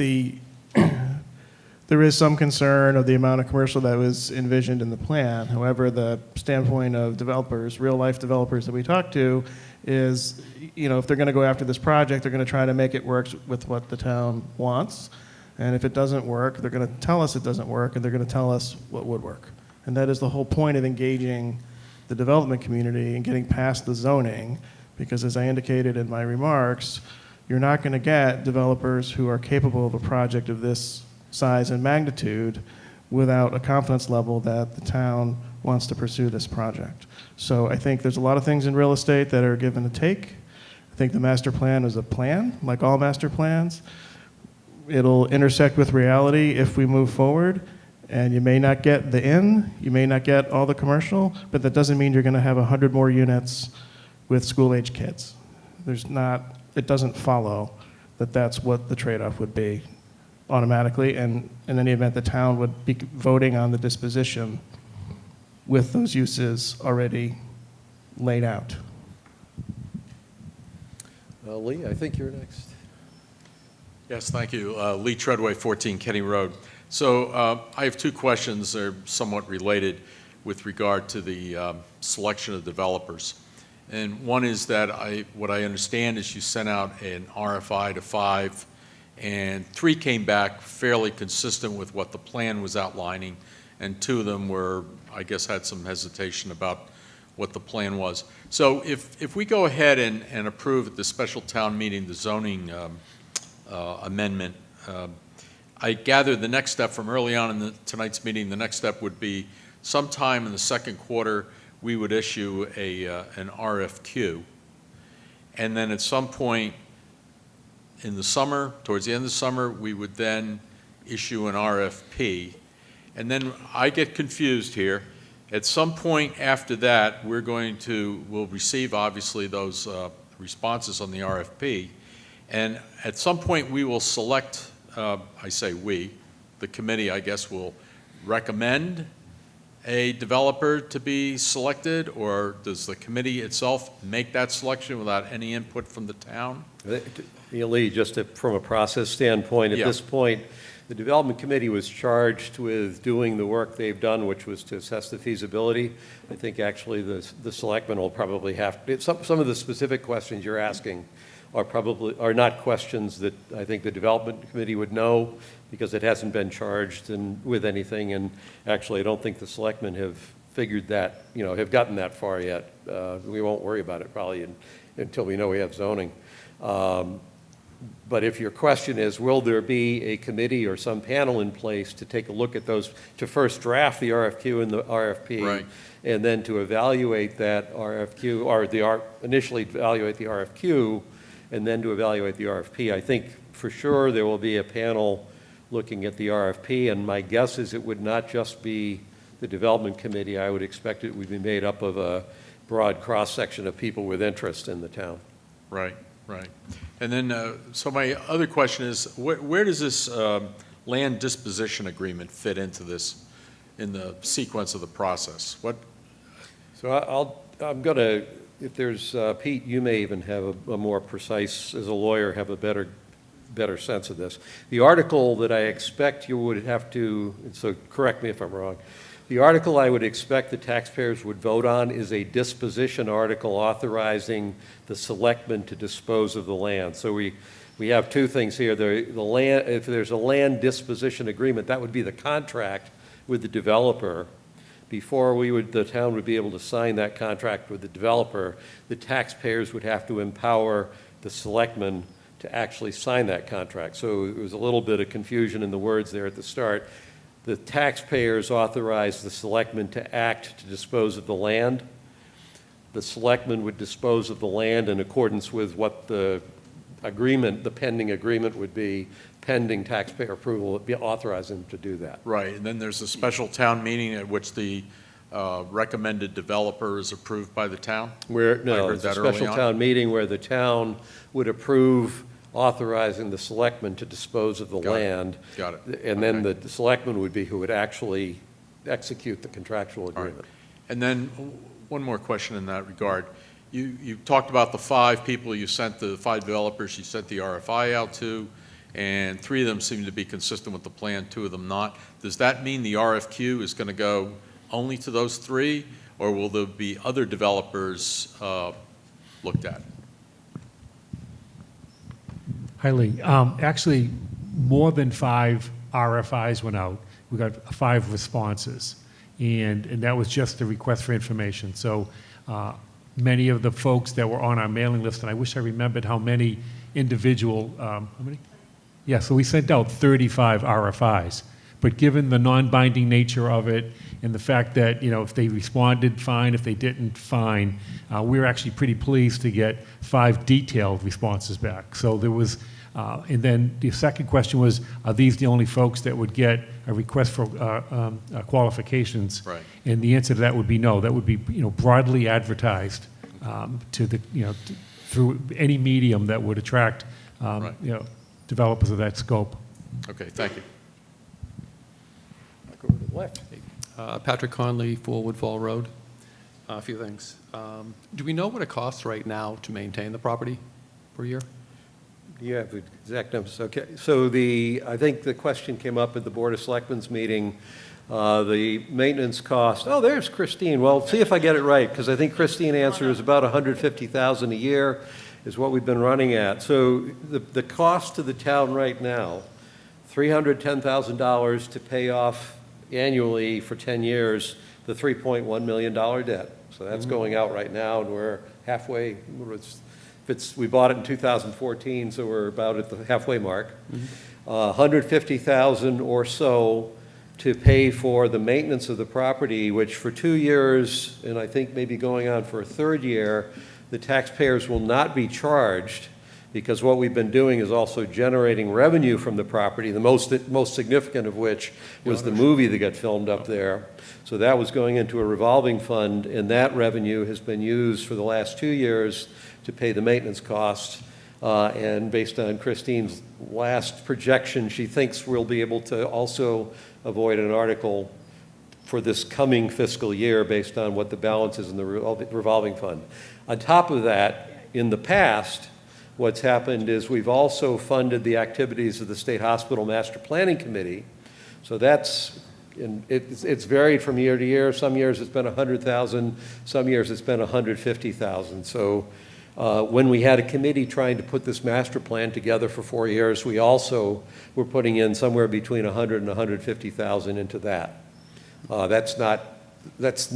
there is some concern of the amount of commercial that was envisioned in the plan. However, the standpoint of developers, real-life developers that we talk to, is, if they're going to go after this project, they're going to try to make it work with what the town wants. And if it doesn't work, they're going to tell us it doesn't work, and they're going to tell us what would work. And that is the whole point of engaging the development community and getting past the zoning, because as I indicated in my remarks, you're not going to get developers who are capable of a project of this size and magnitude without a confidence level that the town wants to pursue this project. So I think there's a lot of things in real estate that are give and take. I think the master plan is a plan, like all master plans. It'll intersect with reality if we move forward, and you may not get the inn, you may not get all the commercial, but that doesn't mean you're going to have 100 more units with school-age kids. It doesn't follow that that's what the trade-off would be automatically, and in any event, the town would be voting on the disposition with those uses already laid out. Lee, I think you're next. Yes, thank you. Lee Treadway, 14 Kenny Road. So I have two questions. They're somewhat related with regard to the selection of developers. And one is that what I understand is you sent out an RFI to 5, and 3 came back fairly consistent with what the plan was outlining, and 2 of them were, I guess, had some hesitation about what the plan was. So if we go ahead and approve at the special town meeting the zoning amendment, I gather the next step from early on in tonight's meeting, the next step would be sometime in the second quarter, we would issue an RFQ. And then at some point in the summer, towards the end of the summer, we would then issue an RFP. And then I get confused here. At some point after that, we'll receive obviously those responses on the RFP. And at some point we will select, I say we, the committee, I guess, will recommend a developer to be selected, or does the committee itself make that selection without any input from the town? Lee, just from a process standpoint, at this point, the development committee was charged with doing the work they've done, which was to assess the feasibility. I think actually the selectmen will probably have to, some of the specific questions you're asking are not questions that I think the development committee would know, because it hasn't been charged with anything, and actually I don't think the selectmen have figured that, have gotten that far yet. We won't worry about it probably until we know we have zoning. But if your question is, will there be a committee or some panel in place to take a look at those, to first draft the RFQ and the RFP, right, and then to evaluate that RFQ, or initially evaluate the RFQ, and then to evaluate the RFP, I think for sure there will be a panel looking at the RFP, and my guess is it would not just be the development committee. I would expect it would be made up of a broad cross-section of people with interest in the town. Right, right. And then, so my other question is, where does this land disposition agreement fit into this, in the sequence of the process? So I'm going to, if there's, Pete, you may even have a more precise, as a lawyer, have a better sense of this. The article that I expect you would have to, so correct me if I'm wrong, the article I would expect the taxpayers would vote on is a disposition article authorizing the selectmen to dispose of the land. So we have two things here. The land, if there's a land disposition agreement, that would be the contract with the developer. Before the town would be able to sign that contract with the developer, the taxpayers would have to empower the selectmen to actually sign that contract. So there was a little bit of confusion in the words there at the start. The taxpayers authorized the selectmen to act to dispose of the land. The selectmen would dispose of the land in accordance with what the agreement, the pending agreement would be, pending taxpayer approval, would be authorizing them to do that. Right, and then there's a special town meeting at which the recommended developer is approved by the town? Where, I no, heard it's a that early special on. town meeting where the town would approve authorizing the selectmen to dispose of the Got it. land. Got it. And then Okay. the selectmen would be who would actually execute the contractual All right. agreement. And then one more question in that regard. You talked about the 5 people you sent, the 5 developers you sent the RFI out to, and 3 of them seem to be consistent with the plan, 2 of them not. Does that mean the RFQ is going to go only to those 3, or will there be other developers looked at? Hi, Lee. Actually, more than 5 RFIs went out. We got 5 responses, and that was just a request for information. So many of the folks that were on our mailing list, and I wish I remembered how many individual, how many? Yeah, so we sent out 35 RFIs. But given the non-binding nature of it and the fact that, if they responded, fine. If they didn't, fine. We were actually pretty pleased to get 5 detailed responses back. So there was, and then the second question was, are these the only folks that would get a request for qualifications? Right. And the answer to that would be no. That would be, broadly advertised to the, through any medium that would attract, Right. developers of that scope. Okay, thank you. Go to the left. Patrick Conley, 4 Woodfall Road. A few things. Do we know what it costs right now to maintain the property per year? You have the exact numbers, okay. So I think the question came up at the Board of Selectmen's meeting, the maintenance cost, oh, there's Christine. Well, see if I get it right, because I think Christine answered is about $150,000 a year is what we've been running at. So the cost to the town right now, $310,000 to pay off annually for 10 years, the $3.1 million debt. So that's going out right now, and we're halfway, we bought it in 2014, so we're about at the halfway mark. $150,000 or so to pay for the maintenance of the property, which for 2 years, and I think maybe going on for a 3rd year, the taxpayers will not be charged, because what we've been doing is also generating revenue from the property, the most significant of which was the movie that got filmed up there. So that was going into a revolving fund, and that revenue has been used for the last 2 years to pay the maintenance costs. And based on Christine's last projection, she thinks we'll be able to also avoid an article for this coming fiscal year based on what the balance is in the revolving fund. On top of that, in the past, what's happened is we've also funded the activities of the State Hospital Master Planning Committee. So it's varied from year to year. Some years it's been $100,000, some years it's been $150,000. So when we had a committee trying to put this master plan together for 4 years, we also were putting in somewhere between $100,000 and $150,000 into that. That's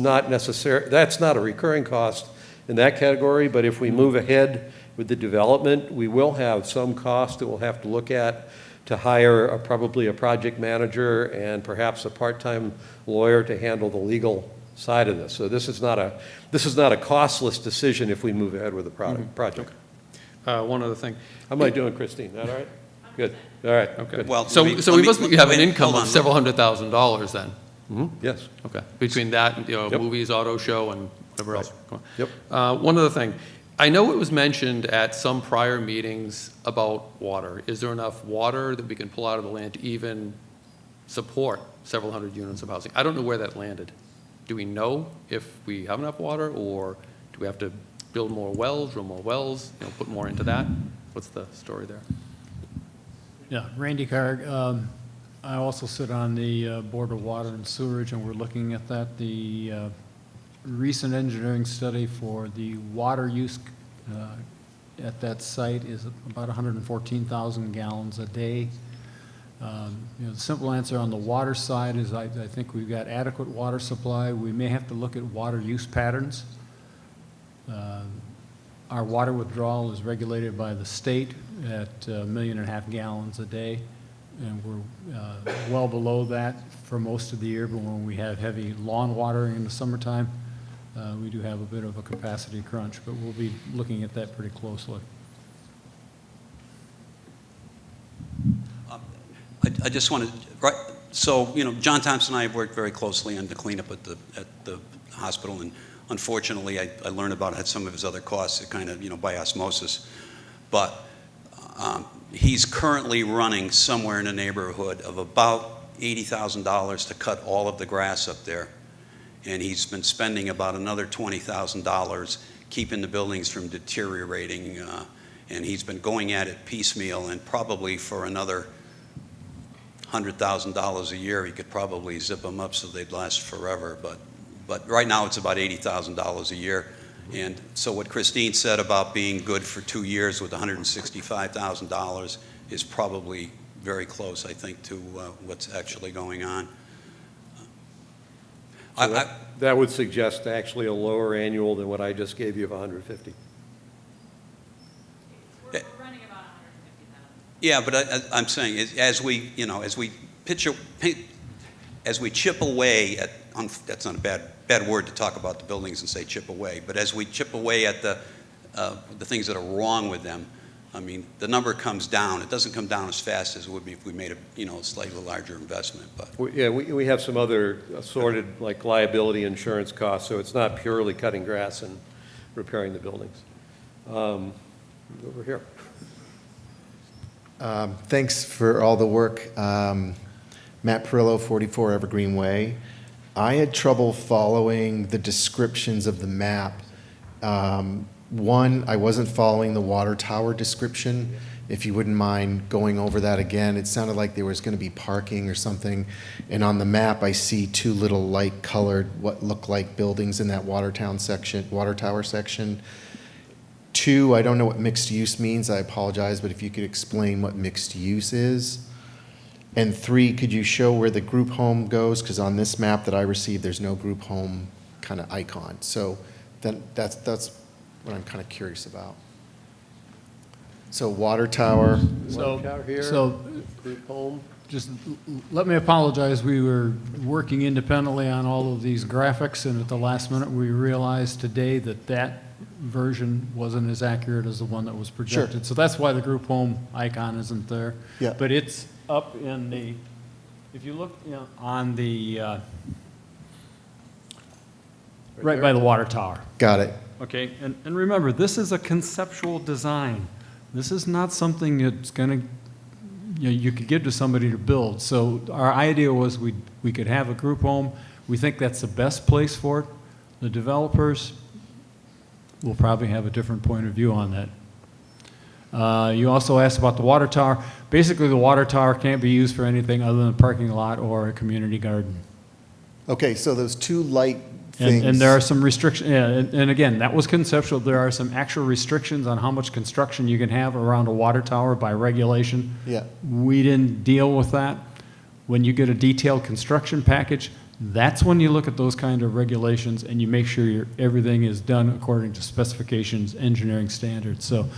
not a recurring cost in that category, but if we move ahead with the development, we will have some cost that we'll have to look at to hire probably a project manager and perhaps a part-time lawyer to handle the legal side of this. So this is not a costless decision if we move ahead with the project. One other thing. How am I doing, Christine? That all right? Good. All right. Okay. Good. Well, So let me- we let me- must have an wait, income hold of on. several $100,000 then? Yes. Okay. Between that, Yep. movies, auto show, and whatever else. Come on. Yep. One other thing. I know it was mentioned at some prior meetings about water. Is there enough water that we can pull out of the land to even support several hundred units of housing? I don't know where that landed. Do we know if we have enough water, or do we have to build more wells, drill more wells, put more into that? What's the story there? Yeah, Randy Carg. I also sit on the Board of Water and Sewerage, and we're looking at that. The recent engineering study for the water use at that site is about 114,000 gallons a day. The simple answer on the water side is I think we've got adequate water supply. We may have to look at water use patterns. Our water withdrawal is regulated by the state at 1.5 million gallons a day, and we're well below that for most of the year, but when we have heavy lawn watering in the summertime, we do have a bit of a capacity crunch, but we'll be looking at that pretty closely. I just want to, So, John Thompson and I have worked very closely on the cleanup at the hospital, and unfortunately, I learned about some of his other costs, kind of, by osmosis. But he's currently running somewhere in the neighborhood of about $80,000 to cut all of the grass up there. And he's been spending about another $20,000 keeping the buildings from deteriorating. And he's been going at it piecemeal, and probably for another $100,000 a year, he could probably zip them up so they'd last forever. But right now, it's about $80,000 a year. And so what Christine said about being good for 2 years with $165,000 is probably very close, I think, to what's actually going on. So that would suggest actually a lower annual than what I just gave you of 150. We're running about 150,000. Yeah, but I'm saying, as we chip away at, that's not a bad word to talk about the buildings and say chip away, but as we chip away at the things that are wrong with them, I mean, the number comes down. It doesn't come down as fast as it would be if we made a slightly larger investment. But We have some other assorted, like liability insurance costs, so it's not purely cutting grass and repairing the buildings. Over here. Thanks for all the work. Matt Perillo, 44 Evergreen Way. I had trouble following the descriptions of the map. One, I wasn't following the water tower description. If you wouldn't mind going over that again. It sounded like there was going to be parking or something. And on the map, I see two little light colored, what look like buildings in that water tower section. Two, I don't know what mixed use means. I apologize, but if you could explain what mixed use is. And three, could you show where the group home goes? Because on this map that I received, there's no group home kind of icon. So then that's what I'm kind of curious about. So water tower. So, Water tower here, so group home. just let me apologize. We were working independently on all of these graphics, and at the last minute, we realized today that version wasn't as accurate as the one that was projected. Sure. So that's why the group home icon isn't there. Yeah. But it's up in the, if you look on the, right by the water tower. Got it. Okay, and remember, this is a conceptual design. This is not something that's going to, you could give to somebody to build. So our idea was we could have a group home. We think that's the best place for it. The developers will probably have a different point of view on that. You also asked about the water tower. Basically, the water tower can't be used for anything other than a parking lot or a community garden. Okay, so those two light things. And there are some restrictions, yeah, and again, that was conceptual. There are some actual restrictions on how much construction you can have around a water tower by regulation. Yeah. We didn't deal with that. When you get a detailed construction package, that's when you look at those kind of regulations and you make sure everything is done according to specifications, engineering standards. So,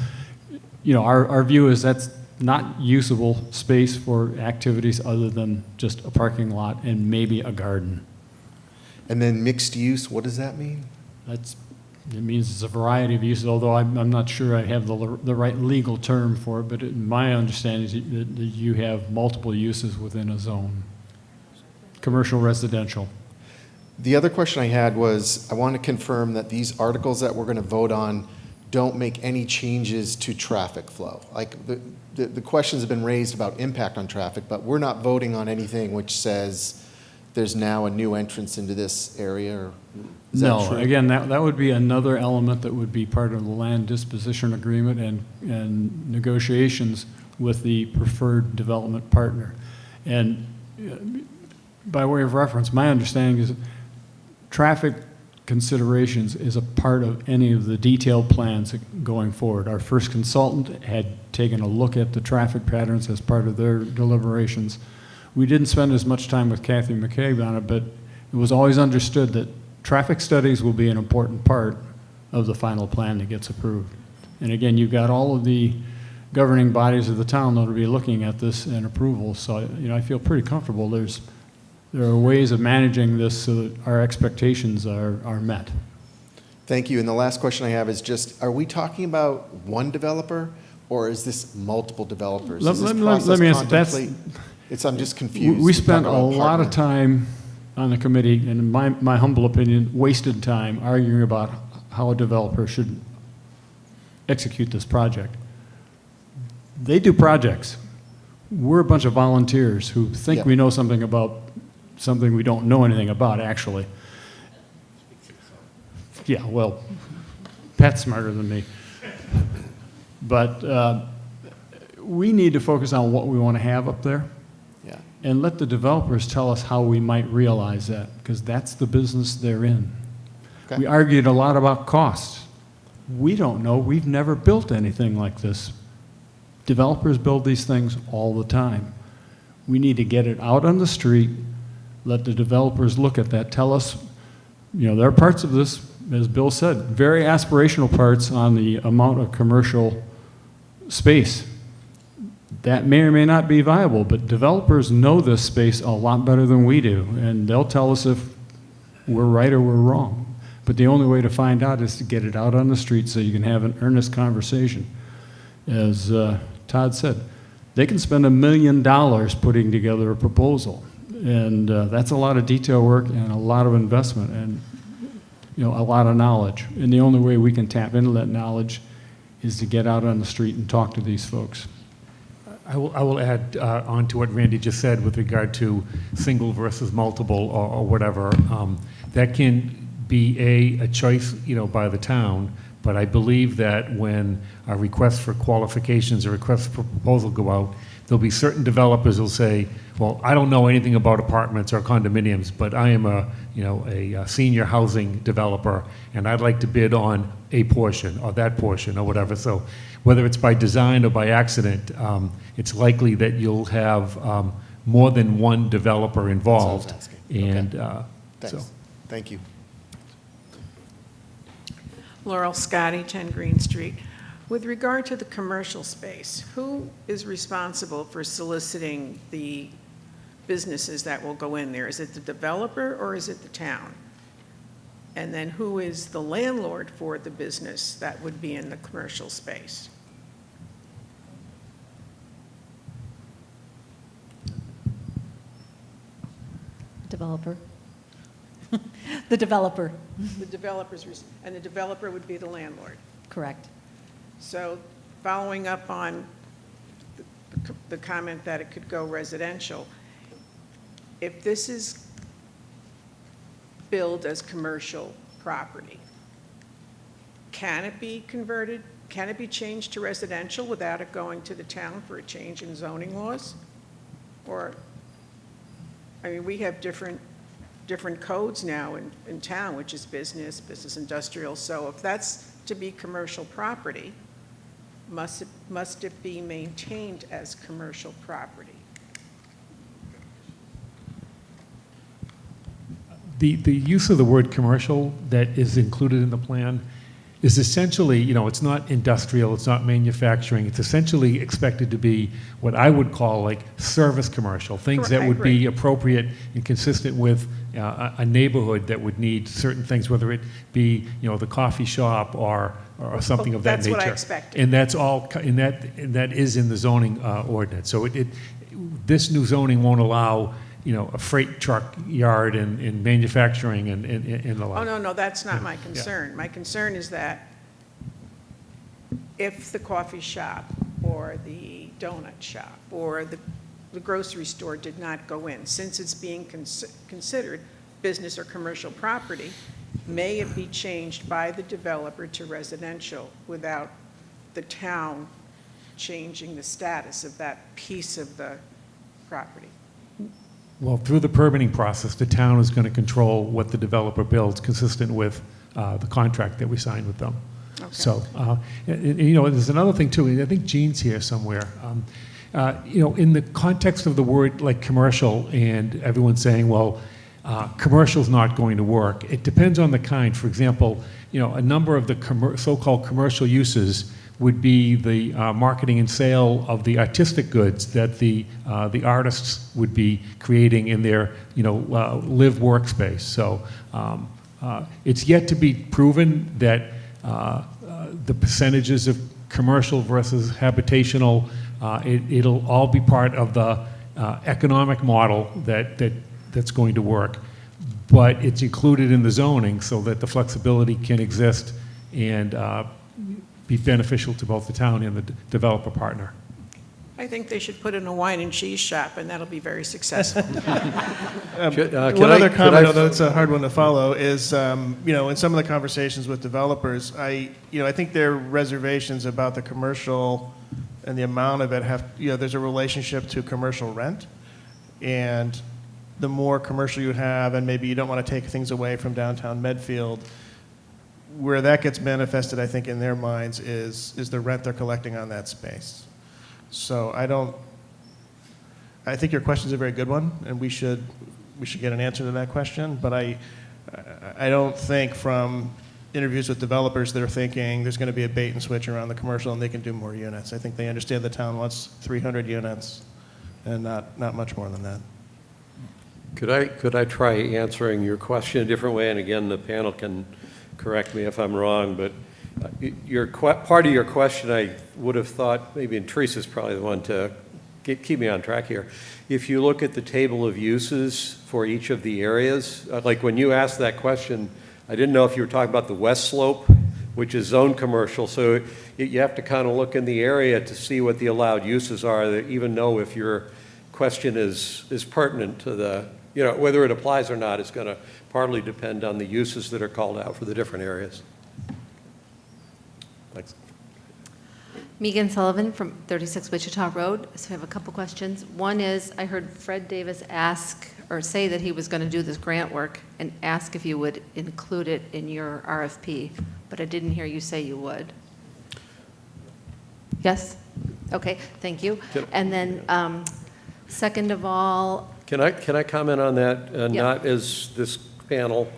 our view is that's not usable space for activities other than just a parking lot and maybe a garden. And then mixed use, what does that mean? It means it's a variety of uses, although I'm not sure I have the right legal term for it, but my understanding is that you have multiple uses within a zone. Commercial, residential. The other question I had was, I want to confirm that these articles that we're going to vote on don't make any changes to traffic flow. Like, the questions have been raised about impact on traffic, but we're not voting on anything which says there's now a new entrance into this area, or is that No, true? again, that would be another element that would be part of the land disposition agreement and negotiations with the preferred development partner. And by way of reference, my understanding is traffic considerations is a part of any of the detailed plans going forward. Our first consultant had taken a look at the traffic patterns as part of their deliberations. We didn't spend as much time with Kathy McCabe on it, but it was always understood that traffic studies will be an important part of the final plan that gets approved. And again, you've got all of the governing bodies of the town that will be looking at this and approval. So, I feel pretty comfortable there are ways of managing this so that our expectations are met. Thank you. And the last question I have is just, are we talking about one developer, or is this multiple developers? Does this process Let me answer. contemplate- I'm just confused. We spent a Talk about lot of partner. time on the committee, and in my humble opinion, wasted time arguing about how a developer should execute this project. They do projects. We're a bunch of volunteers who think Yeah. we know something about something we don't know anything about, actually. Yeah, well, Pat's smarter than me. But we need to focus on what we want to have up there. Yeah. And let the developers tell us how we might realize that, because that's the business they're in. Okay. We argued a lot about costs. We don't know. We've never built anything like this. Developers build these things all the time. We need to get it out on the street, let the developers look at that, tell us, there are parts of this, as Bill said, very aspirational parts on the amount of commercial space. That may or may not be viable, but developers know this space a lot better than we do, and they'll tell us if we're right or we're wrong. But the only way to find out is to get it out on the street so you can have an earnest conversation. As Todd said, they can spend $1 million putting together a proposal, and that's a lot of detail work and a lot of investment and a lot of knowledge. And the only way we can tap into that knowledge is to get out on the street and talk to these folks. I will add on to what Randy just said with regard to single versus multiple or whatever. That can be a choice, by the town, but I believe that when a request for qualifications or requests for proposal go out, there'll be certain developers who'll say, well, I don't know anything about apartments or condominiums, but I am a senior housing developer, and I'd like to bid on a portion or that portion or whatever. So whether it's by design or by accident, it's likely that you'll have more than one developer involved. That's what I was asking. And Thanks. so. Thank you. Laurel Scotty, 10 Green Street. With regard to the commercial space, who is responsible for soliciting the businesses that will go in there? Is it the developer or is it the town? And then who is the landlord for the business that would be in the commercial space? Developer. The developer. The developer's, and the developer would be the landlord. Correct. So following up on the comment that it could go residential, if this is billed as commercial property, can it be converted, can it be changed to residential without it going to the town for a change in zoning laws? Or, we have different codes now in town, which is business industrial. So if that's to be commercial property, must it be maintained as commercial property? The use of the word commercial that is included in the plan is essentially, it's not industrial, it's not manufacturing, it's essentially expected to be what I would call like service commercial, things that would be appropriate and consistent with a neighborhood that would need certain things, whether it be, the coffee shop or something of that nature. That's what I expected. And that's all, and that is in the zoning ordinance. So this new zoning won't allow, a freight truck yard and manufacturing and the like. Oh, no, that's not my concern. My concern is that if the coffee shop or the donut shop or the grocery store did not go in, since it's being considered business or commercial property, may it be changed by the developer to residential without the town changing the status of that piece of the property? Well, through the permitting process, the town is going to control what the developer builds consistent with the contract that we signed with them. Okay. So, there's another thing too, and I think Jean's here somewhere. In the context of the word like commercial and everyone's saying, well, commercial's not going to work. It depends on the kind. For example, a number of the so-called commercial uses would be the marketing and sale of the artistic goods that the artists would be creating in their live workspace. So it's yet to be proven that the percentages of commercial versus habitational, it'll all be part of the economic model that's going to work, but it's included in the zoning so that the flexibility can exist and be beneficial to both the town and the developer partner. I think they should put in a wine and cheese shop, and that'll be very successful. One other comment, although it's a hard one to follow, is in some of the conversations with developers, I think their reservations about the commercial and the amount of it there's a relationship to commercial rent, and the more commercial you have, and maybe you don't want to take things away from downtown Medfield, where that gets manifested, I think, in their minds is the rent they're collecting on that space. So I think your question is a very good one, and we should get an answer to that question. But I don't think from interviews with developers they're thinking there's going to be a bait and switch around the commercial and they can do more units. I think they understand the town wants 300 units and not much more than that. Could I try answering your question a different way? And again, the panel can correct me if I'm wrong, but part of your question, I would have thought, maybe, and Teresa's probably the one to keep me on track here. If you look at the table of uses for each of the areas, like when you asked that question, I didn't know if you were talking about the west slope, which is zone commercial, so you have to kind of look in the area to see what the allowed uses are, that even know if your question is pertinent to the, whether it applies or not is going to partly depend on the uses that are called out for the different areas. Thanks. Megan Sullivan from 36 Wichita Road. So I have a couple questions. One is, I heard Fred Davis ask or say that he was going to do this grant work and ask if you would include it in your RFP, but I didn't hear you say you would. Yes? Okay, thank you. And then second of all... Can I comment on that? Yeah. Not as this panel,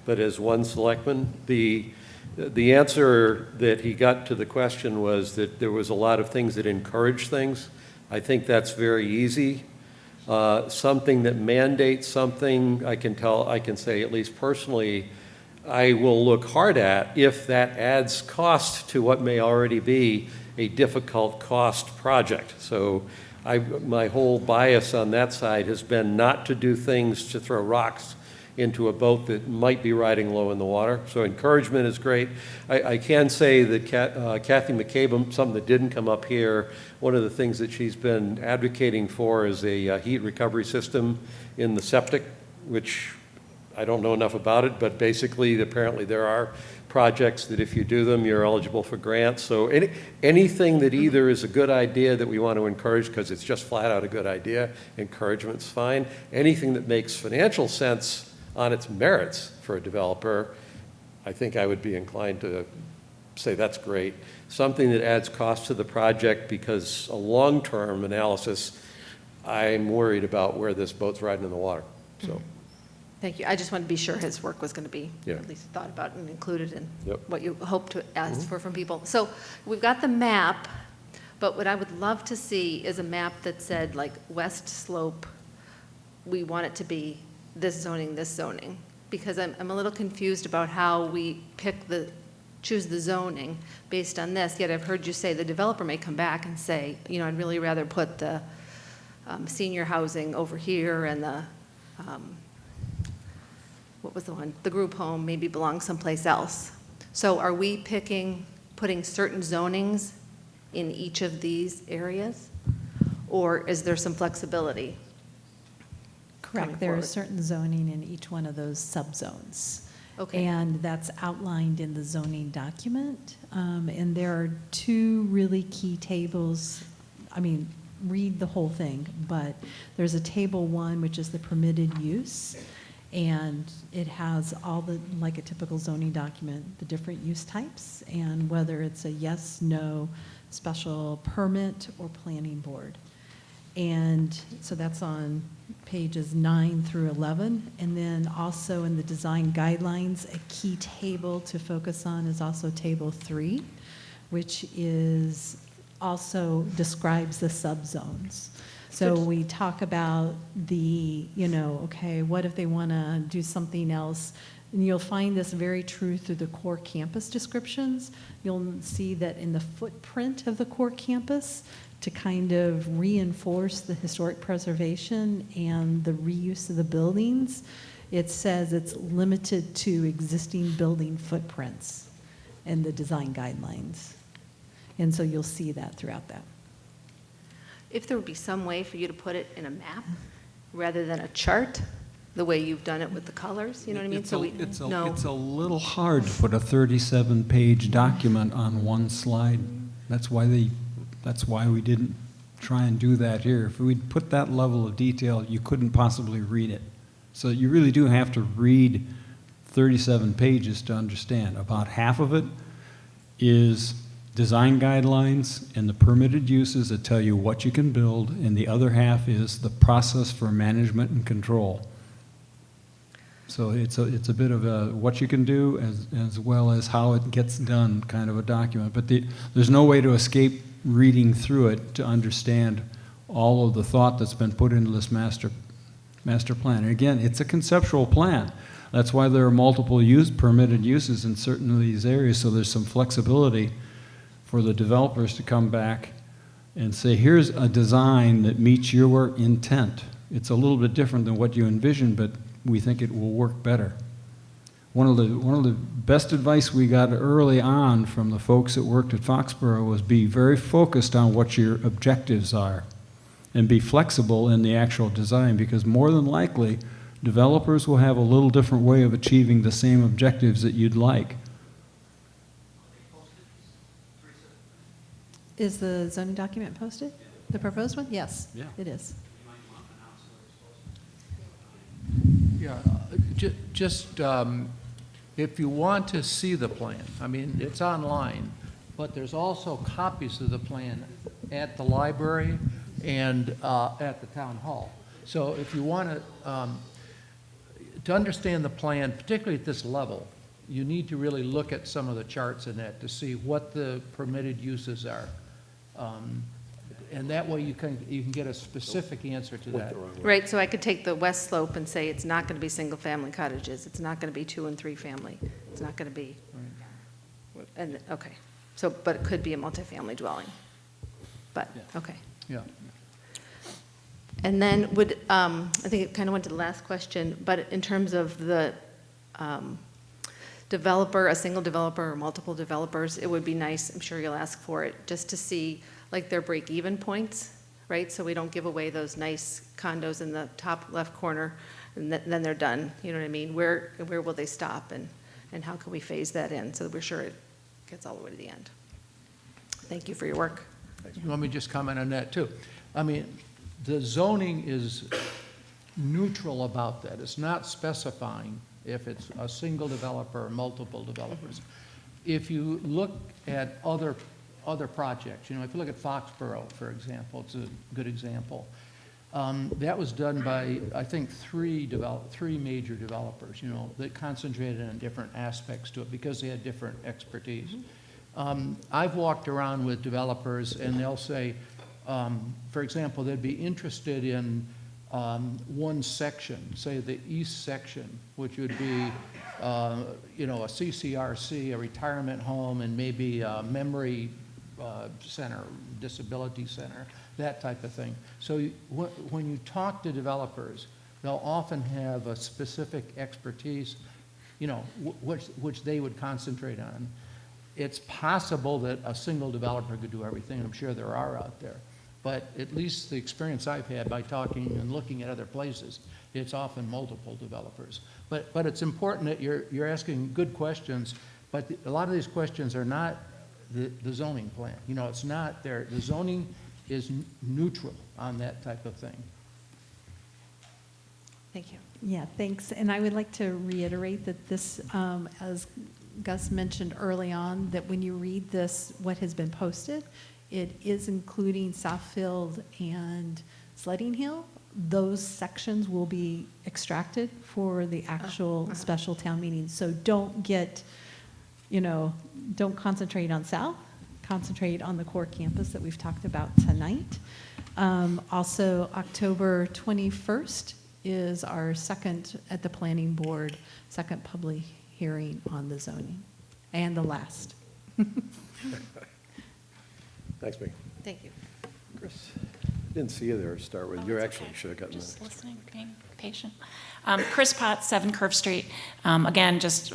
but as one selectman. The answer that he got to the question was that there was a lot of things that encourage things. I think that's very easy. Something that mandates something, I can say at least personally, I will look hard at if that adds cost to what may already be a difficult cost project. So my whole bias on that side has been not to do things to throw rocks into a boat that might be riding low in the water. So encouragement is great. I can say that Kathy McCabe, something that didn't come up here, one of the things that she's been advocating for is a heat recovery system in the septic, which I don't know enough about it, but basically apparently there are projects that if you do them, you're eligible for grants. So anything that either is a good idea that we want to encourage because it's just flat out a good idea, encouragement's fine. Anything that makes financial sense on its merits for a developer, I think I would be inclined to say that's great. Something that adds cost to the project because a long-term analysis, I'm worried about where this boat's riding in the water. So, Thank you. I just wanted to be sure his work was going to be Yeah. at least thought about and included in Yep. what you hope to ask for from people. So we've got the map, but what I would love to see is a map that said, like, west slope, we want it to be this zoning, because I'm a little confused about how we choose the zoning based on this, yet I've heard you say the developer may come back and say, I'd really rather put the senior housing over here and the, what was the one? The group home maybe belongs someplace else. So are we putting certain zonings in each of these areas? Or is there some flexibility? Correct. There is certain zoning in each one of those subzones. Okay. And that's outlined in the zoning document. And there are two really key tables. Read the whole thing, but there's a table 1, which is the permitted use. And it has all the, like a typical zoning document, the different use types and whether it's a yes, no, special permit or planning board. And so that's on pages 9 through 11. And then also in the design guidelines, a key table to focus on is also table 3, which is also describes the subzones. So we talk about the, okay, what if they want to do something else? And you'll find this very true through the core campus descriptions. You'll see that in the footprint of the core campus, to kind of reinforce the historic preservation and the reuse of the buildings, it says it's limited to existing building footprints and the design guidelines. And so you'll see that throughout that. If there would be some way for you to put it in a map rather than a chart, the way you've done it with the colors, you know what I mean? So we know. It's a little hard to put a 37-page document on one slide. That's why we didn't try and do that here. If we'd put that level of detail, you couldn't possibly read it. So you really do have to read 37 pages to understand. About half of it is design guidelines and the permitted uses that tell you what you can build, and the other half is the process for management and control. So it's a bit of a what you can do as well as how it gets done kind of a document. But there's no way to escape reading through it to understand all of the thought that's been put into this master plan. And again, it's a conceptual plan. That's why there are multiple permitted uses in certain of these areas, so there's some flexibility for the developers to come back and say, here's a design that meets your intent. It's a little bit different than what you envisioned, but we think it will work better. One of the best advice we got early on from the folks that worked at Foxborough was be very focused on what your objectives are and be flexible in the actual design, because more than likely, developers will have a little different way of achieving the same objectives that you'd like. Is the zoning document posted? The proposed one? Yes, Yeah. it is. Yeah, just if you want to see the plan, I mean, it's online, but there's also copies of the plan at the library and at the town hall. So if you want to understand the plan, particularly at this level, you need to really look at some of the charts in that to see what the permitted uses are. And that way you can get a specific answer to that. Right, so I could take the west slope and say it's not going to be single-family cottages, it's not going to be 2- and 3-family, it's not going to be, and, okay. So, but it could be a multifamily dwelling. But, okay. Yeah. And then would, I think it kind of went to the last question, but in terms of the developer, a single developer or multiple developers, it would be nice, I'm sure you'll ask for it, just to see like their break-even points, right? So we don't give away those nice condos in the top left corner and then they're done, you know what I mean? Where will they stop and how can we phase that in so that we're sure it gets all the way to the end? Thank you for your work. Let me just comment on that too. I mean, the zoning is neutral about that. It's not specifying if it's a single developer or multiple developers. If you look at other projects, you know, if you look at Foxborough, for example, it's a good example. That was done by, I think, three major developers, you know, that concentrated on different aspects to it because they had different expertise. I've walked around with developers and they'll say, for example, they'd be interested in one section, say the east section, which would be, you know, a CCRC, a retirement home, and maybe a memory center, disability center, that type of thing. So when you talk to developers, they'll often have a specific expertise, you know, which they would concentrate on. It's possible that a single developer could do everything. I'm sure there are out there. But at least the experience I've had by talking and looking at other places, it's often multiple developers. But it's important that you're asking good questions, but a lot of these questions are not the zoning plan. You know, it's not there. The zoning is neutral on that type of thing. Thank you. Yeah, thanks. And I would like to reiterate that this, as Gus mentioned early on, that when you read this, what has been posted, it is including Southfield and Sledding Hill. Those sections will be extracted for the actual special town meeting. So don't get, you know, don't concentrate on South, concentrate on the core campus that we've talked about tonight. Also, October 21st is our second, at the planning board, second public hearing on the zoning, and the last. Thanks, Meg. Thank you. Chris, didn't see you there to start with. You actually should have gotten the Just next one. listening, being patient. Chris Potts, 7 Curve Street. Again, just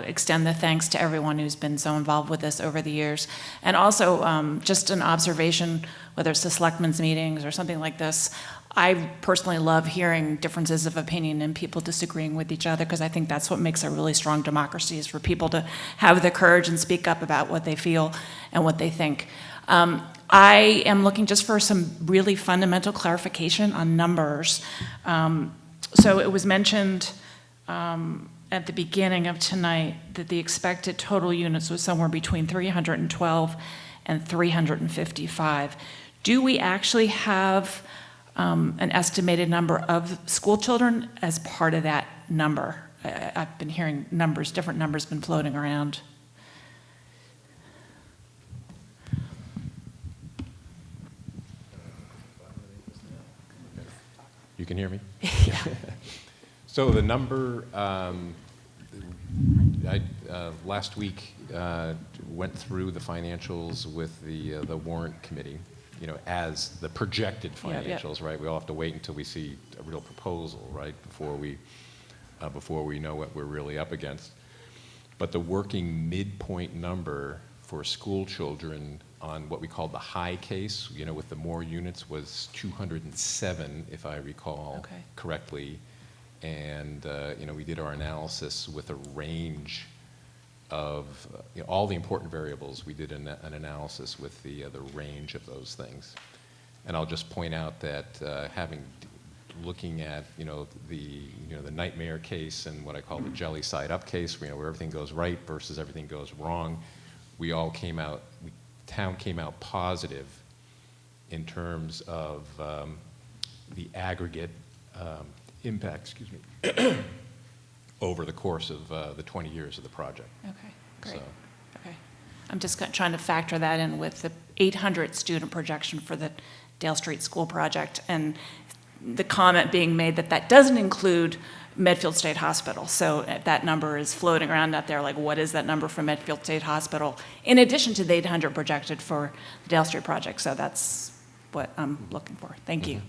extend the thanks to everyone who's been so involved with this over the years. And also, just an observation, whether it's the selectmen's meetings or something like this, I personally love hearing differences of opinion and people disagreeing with each other, because I think that's what makes a really strong democracy, is for people to have the courage and speak up about what they feel and what they think. I am looking just for some really fundamental clarification on numbers. So it was mentioned at the beginning of tonight that the expected total units was somewhere between 312 and 355. Do we actually have an estimated number of school children as part of that number? I've been hearing numbers, different numbers been floating around. You can hear me? Yeah. So the number, last week went through the financials with the warrant committee, you know, as the projected financials, right? We all have to wait until we see a real proposal, right, before we know what we're really up against. But the working midpoint number for school children on what we call the high case, you know, with the more units, was 207, if I recall correctly. And, you know, we did our analysis with a range of all the important variables. We did an analysis with the range of those things. And I'll just point out that looking at, the nightmare case and what I call the jelly side up case, where everything goes right versus everything goes wrong, town came out positive in terms of the aggregate impact, over the course of the 20 years of the project. Okay, great. Okay. I'm just trying to factor that in with the 800 student projection for the Dale Street School project, and the comment being made that that doesn't include Medfield State Hospital. So that number is floating around out there, like what is that number for Medfield State Hospital, in addition to the 800 projected for the Dale Street project. So that's what I'm looking for. Thank you.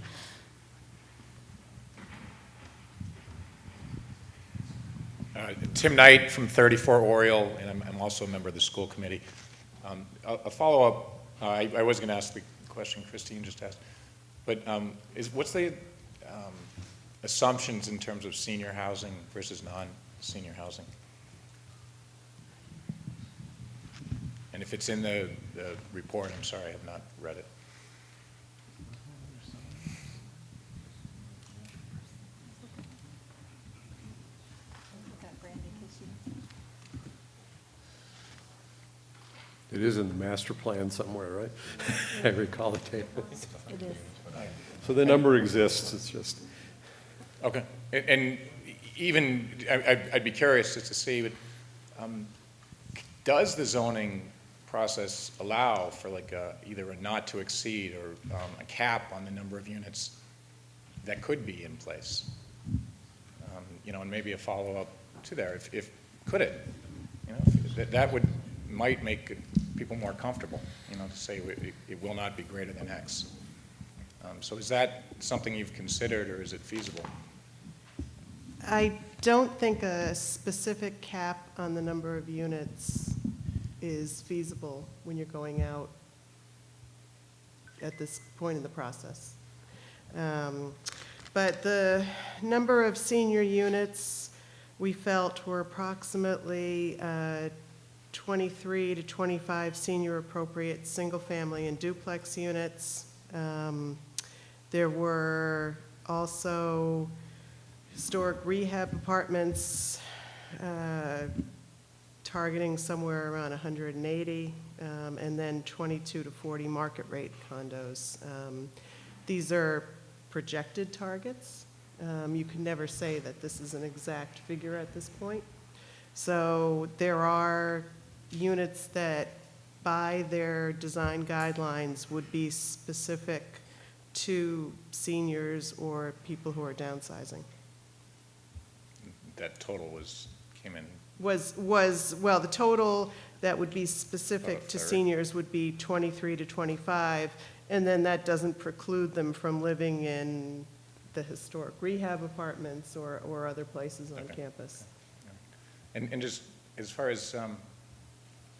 Tim Knight from 34 Oriole, and I'm also a member of the school committee. A follow-up, I was going to ask the question Christine just asked, but what's the assumptions in terms of senior housing versus non-senior housing? And if it's in the report, I'm sorry, I have not read it. It is in the master plan somewhere, right? I recall the table. It is. So the number exists, it's just. Okay, and even, I'd be curious just to see, but does the zoning process allow for like either a not to exceed or a cap on the number of units that could be in place? And maybe a follow-up to there, if could it? That might make people more comfortable, to say it will not be greater than X. So is that something you've considered, or is it feasible? I don't think a specific cap on the number of units is feasible when you're going out at this point in the process. But the number of senior units we felt were approximately 23 to 25 senior appropriate single-family and duplex units. There were also historic rehab apartments targeting somewhere around 180, and then 22 to 40 market rate condos. These are projected targets. You can never say that this is an exact figure at this point. So there are units that, by their design guidelines, would be specific to seniors or people who are downsizing. That total came in? Well, the total that would be specific to seniors would be 23 to 25, And then that doesn't preclude them from living in the historic rehab apartments or other places on campus. And just as far as,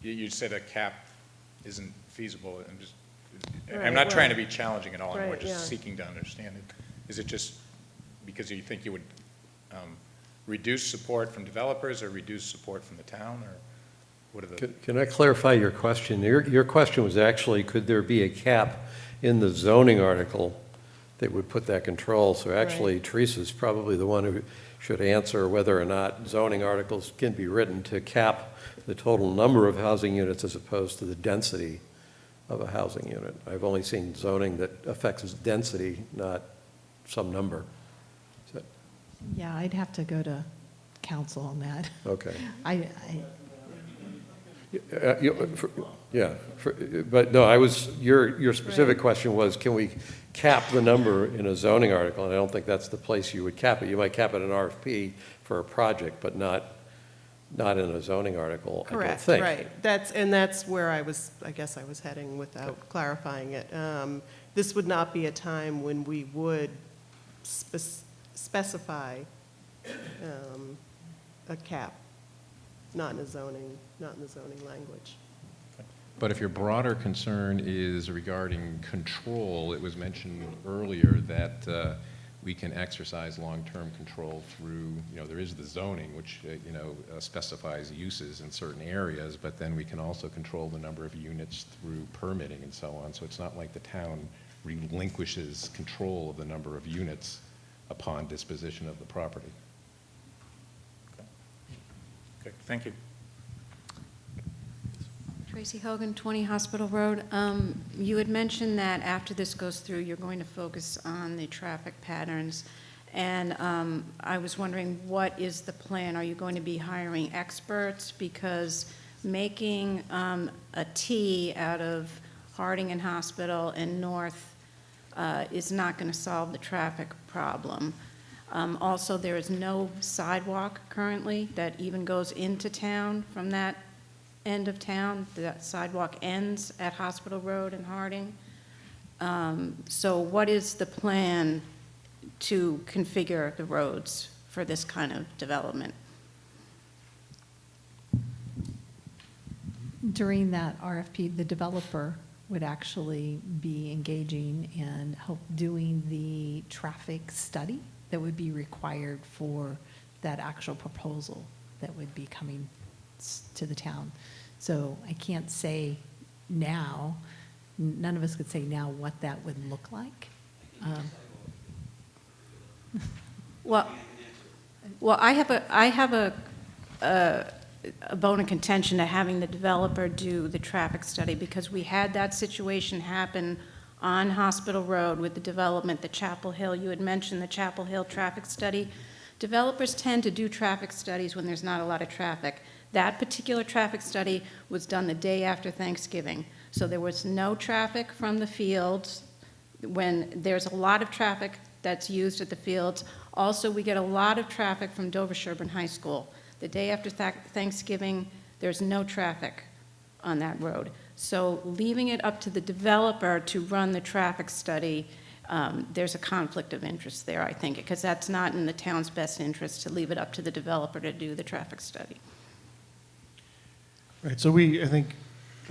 you said a cap isn't feasible, I'm Right, not trying to well, be challenging at all, I'm more right, yeah. just seeking to understand it. Is it just because you think you would reduce support from developers or reduce support from the town, or what are the? Can I clarify your question? Your question was actually, could there be a cap in the zoning article that would put that control? So actually, Teresa's probably the one who should answer whether or not zoning articles can be written to cap the total number of housing units as opposed to the density of a housing unit. I've only seen zoning that affects density, not some number. Is that Yeah, I'd have to go to council on that. okay? But no, your specific question was, can we cap the number in a zoning article? And I don't think that's the place you would cap it. You might cap it in an RFP for a project, but not in a zoning article, I don't Correct, think. right. That's where I guess I was heading without clarifying it. This would not be a time when we would specify a cap, not in the zoning language. But if your broader concern is regarding control, it was mentioned earlier that we can exercise long-term control through, there is the zoning, which, specifies uses in certain areas, but then we can also control the number of units through permitting and so on. So it's not like the town relinquishes control of the number of units upon disposition of the property. Okay, thank you. Tracy Hogan, 20 Hospital Road. You had mentioned that after this goes through, you're going to focus on the traffic patterns. And I was wondering, what is the plan? Are you going to be hiring experts? Because making a T out of Harding and Hospital and North is not going to solve the traffic problem. Also, there is no sidewalk currently that even goes into town from that end of town. The sidewalk ends at Hospital Road and Harding. So what is the plan to configure the roads for this kind of development? During that RFP, the developer would actually be engaging and help doing the traffic study that would be required for that actual proposal that would be coming to the town. So I can't say now, none of us could say now what that would look like. Well, I have a bone of contention to having the developer do the traffic study, because we had that situation happen on Hospital Road with the development, the Chapel Hill. You had mentioned the Chapel Hill traffic study. Developers tend to do traffic studies when there's not a lot of traffic. That particular traffic study was done the day after Thanksgiving. So there was no traffic from the fields. When there's a lot of traffic that's used at the fields. Also, we get a lot of traffic from Dover-Sherburne High School. The day after Thanksgiving, there's no traffic on that road. So leaving it up to the developer to run the traffic study, there's a conflict of interest there, I think, because that's not in the town's best interest to leave it up to the developer to do the traffic study. Right, so I think,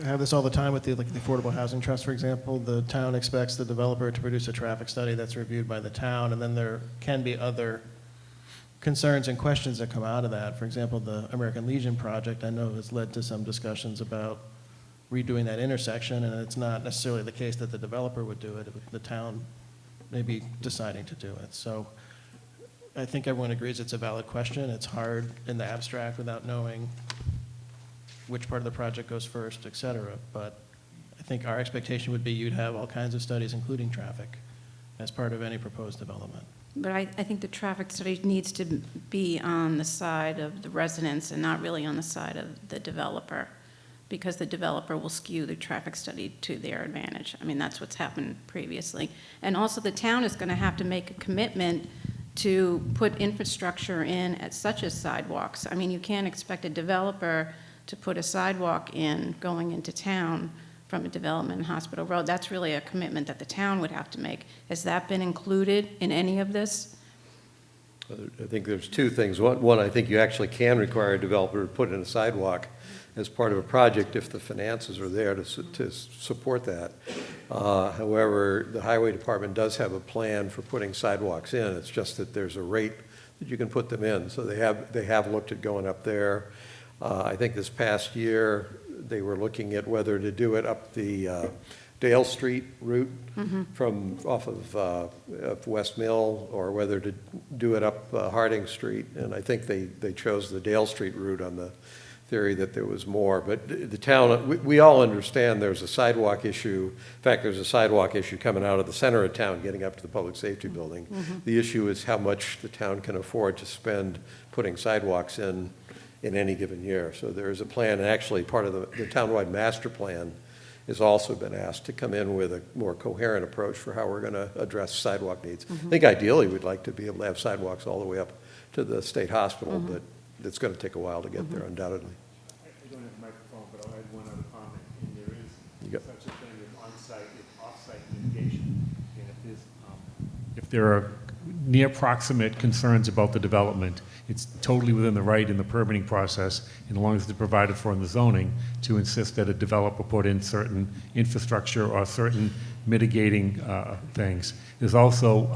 have this all the time with the Affordable Housing Trust, for example. The town expects the developer to produce a traffic study that's reviewed by the town, and then there can be other concerns and questions that come out of that. For example, the American Legion project, I know, has led to some discussions about redoing that intersection, and it's not necessarily the case that the developer would do it. The town may be deciding to do it. So I think everyone agrees it's a valid question. It's hard in the abstract without knowing which part of the project goes first, et cetera. But I think our expectation would be you'd have all kinds of studies, including traffic, as part of any proposed development. But I think the traffic study needs to be on the side of the residents and not really on the side of the developer, because the developer will skew the traffic study to their advantage. I mean, that's what's happened previously. And also, the town is going to have to make a commitment to put infrastructure in, such as sidewalks. I mean, you can't expect a developer to put a sidewalk in going into town from a development in Hospital Road. That's really a commitment that the town would have to make. Has that been included in any of this? I think there's two things. One, I think you actually can require a developer to put in a sidewalk as part of a project if the finances are there to support that. However, the highway department does have a plan for putting sidewalks in. It's just that there's a rate that you can put them in. So they have looked at going up there. I think this past year, they were looking at whether to do it up the Dale Street route from off of West Mill, or whether to do it up Harding Street. And I think they chose the Dale Street route on the theory that there was more. But the town, we all understand there's a sidewalk issue. In fact, there's a sidewalk issue coming out of the center of town, getting up to the public safety building. The issue is how much the town can afford to spend putting sidewalks in any given year. So there is a plan, and actually part of the townwide master plan has also been asked to come in with a more coherent approach for how we're going to address sidewalk needs. I think ideally we'd like to be able to have sidewalks all the way up to the state hospital, but it's going to take a while to get there, undoubtedly. I don't have a microphone, but I'll add one other comment. And there is such a thing as on-site and off-site mitigation. And if there are near proximate concerns about the development, it's totally within the right in the permitting process, and as long as it's provided for in the zoning, to insist that a developer put in certain infrastructure or certain mitigating things. There's also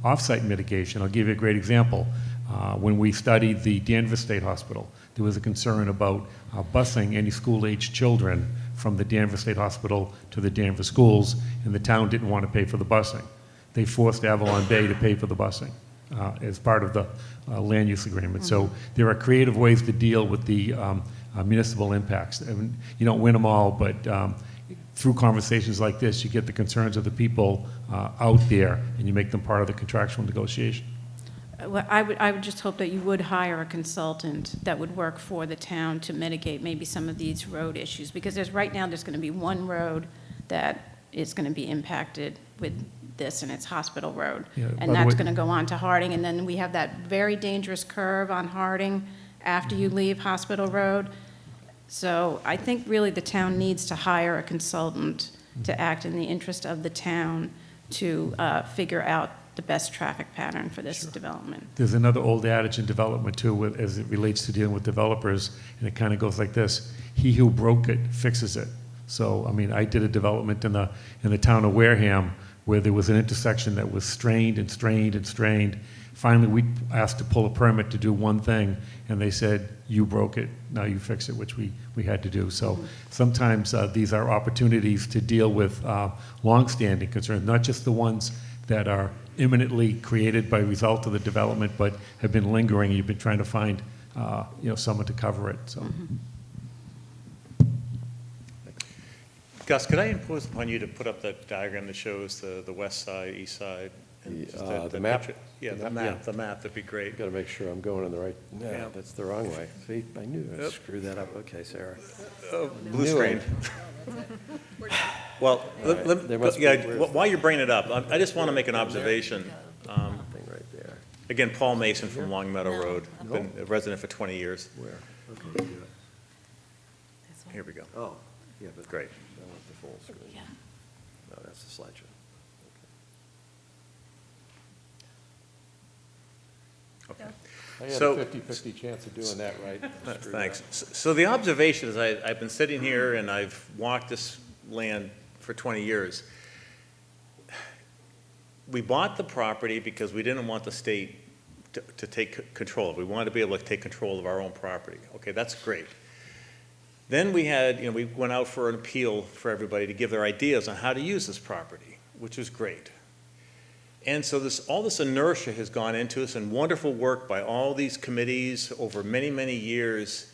off-site mitigation. I'll give you a great example. When we studied the Danvers State Hospital, there was a concern about busing any school-aged children from the Danvers State Hospital to the Danvers schools, and the town didn't want to pay for the busing. They forced Avalon Bay to pay for the busing as part of the land use agreement. So there are creative ways to deal with the municipal impacts. And you don't win them all, but through conversations like this, you get the concerns of the people out there, and you make them part of the contractual negotiation. Well, I would just hope that you would hire a consultant that would work for the town to mitigate maybe some of these road issues, because right now there's going to be one road that is going to be impacted with this, and it's Hospital Road. Yeah, And that's going to go on to Harding, and then we have that very dangerous curve on Harding after you leave Hospital Road. So I think really the town needs to hire a consultant to act in the interest of the town to figure out the best traffic pattern for this development. There's another old adage in development too, as it relates to dealing with developers, and it kind of goes like this: he who broke it fixes it. So, I mean, I did a development in the town of Wareham where there was an intersection that was strained and strained and strained. Finally, we asked to pull a permit to do one thing, and they said, you broke it, now you fix it, which we had to do. So sometimes these are opportunities to deal with longstanding concerns, not just the ones that are imminently created by result of the development, but have been lingering, and you've been trying to find someone to cover it. So. Gus, could I impose upon you to put up that diagram that shows the west side, east side? And just The map? picture? Yeah, the map, that'd be great. Got to make sure I'm going in the right, no, that's the wrong way. See, I knew I'd screw that up. Okay, Sarah. Blue screen. Well, while you're bringing it up, I just want to make an observation. Right there. Again, Paul Mason from Long Meadow Road, been a resident for 20 years. Where? Okay, do it. Here we go. Oh, yeah, but. Great. I want the full screen. Yeah. No, that's the slideshow. Okay. I had So- a 50-50 chance of doing that right. Screwed Thanks. up. So the observation is I've been sitting here and I've walked this land for 20 years. We bought the property because we didn't want the state to take control of it. We wanted to be able to take control of our own property. Okay, that's great. Then we had, we went out for an appeal for everybody to give their ideas on how to use this property, which was great. And so all this inertia has gone into us, and wonderful work by all these committees over many, many years.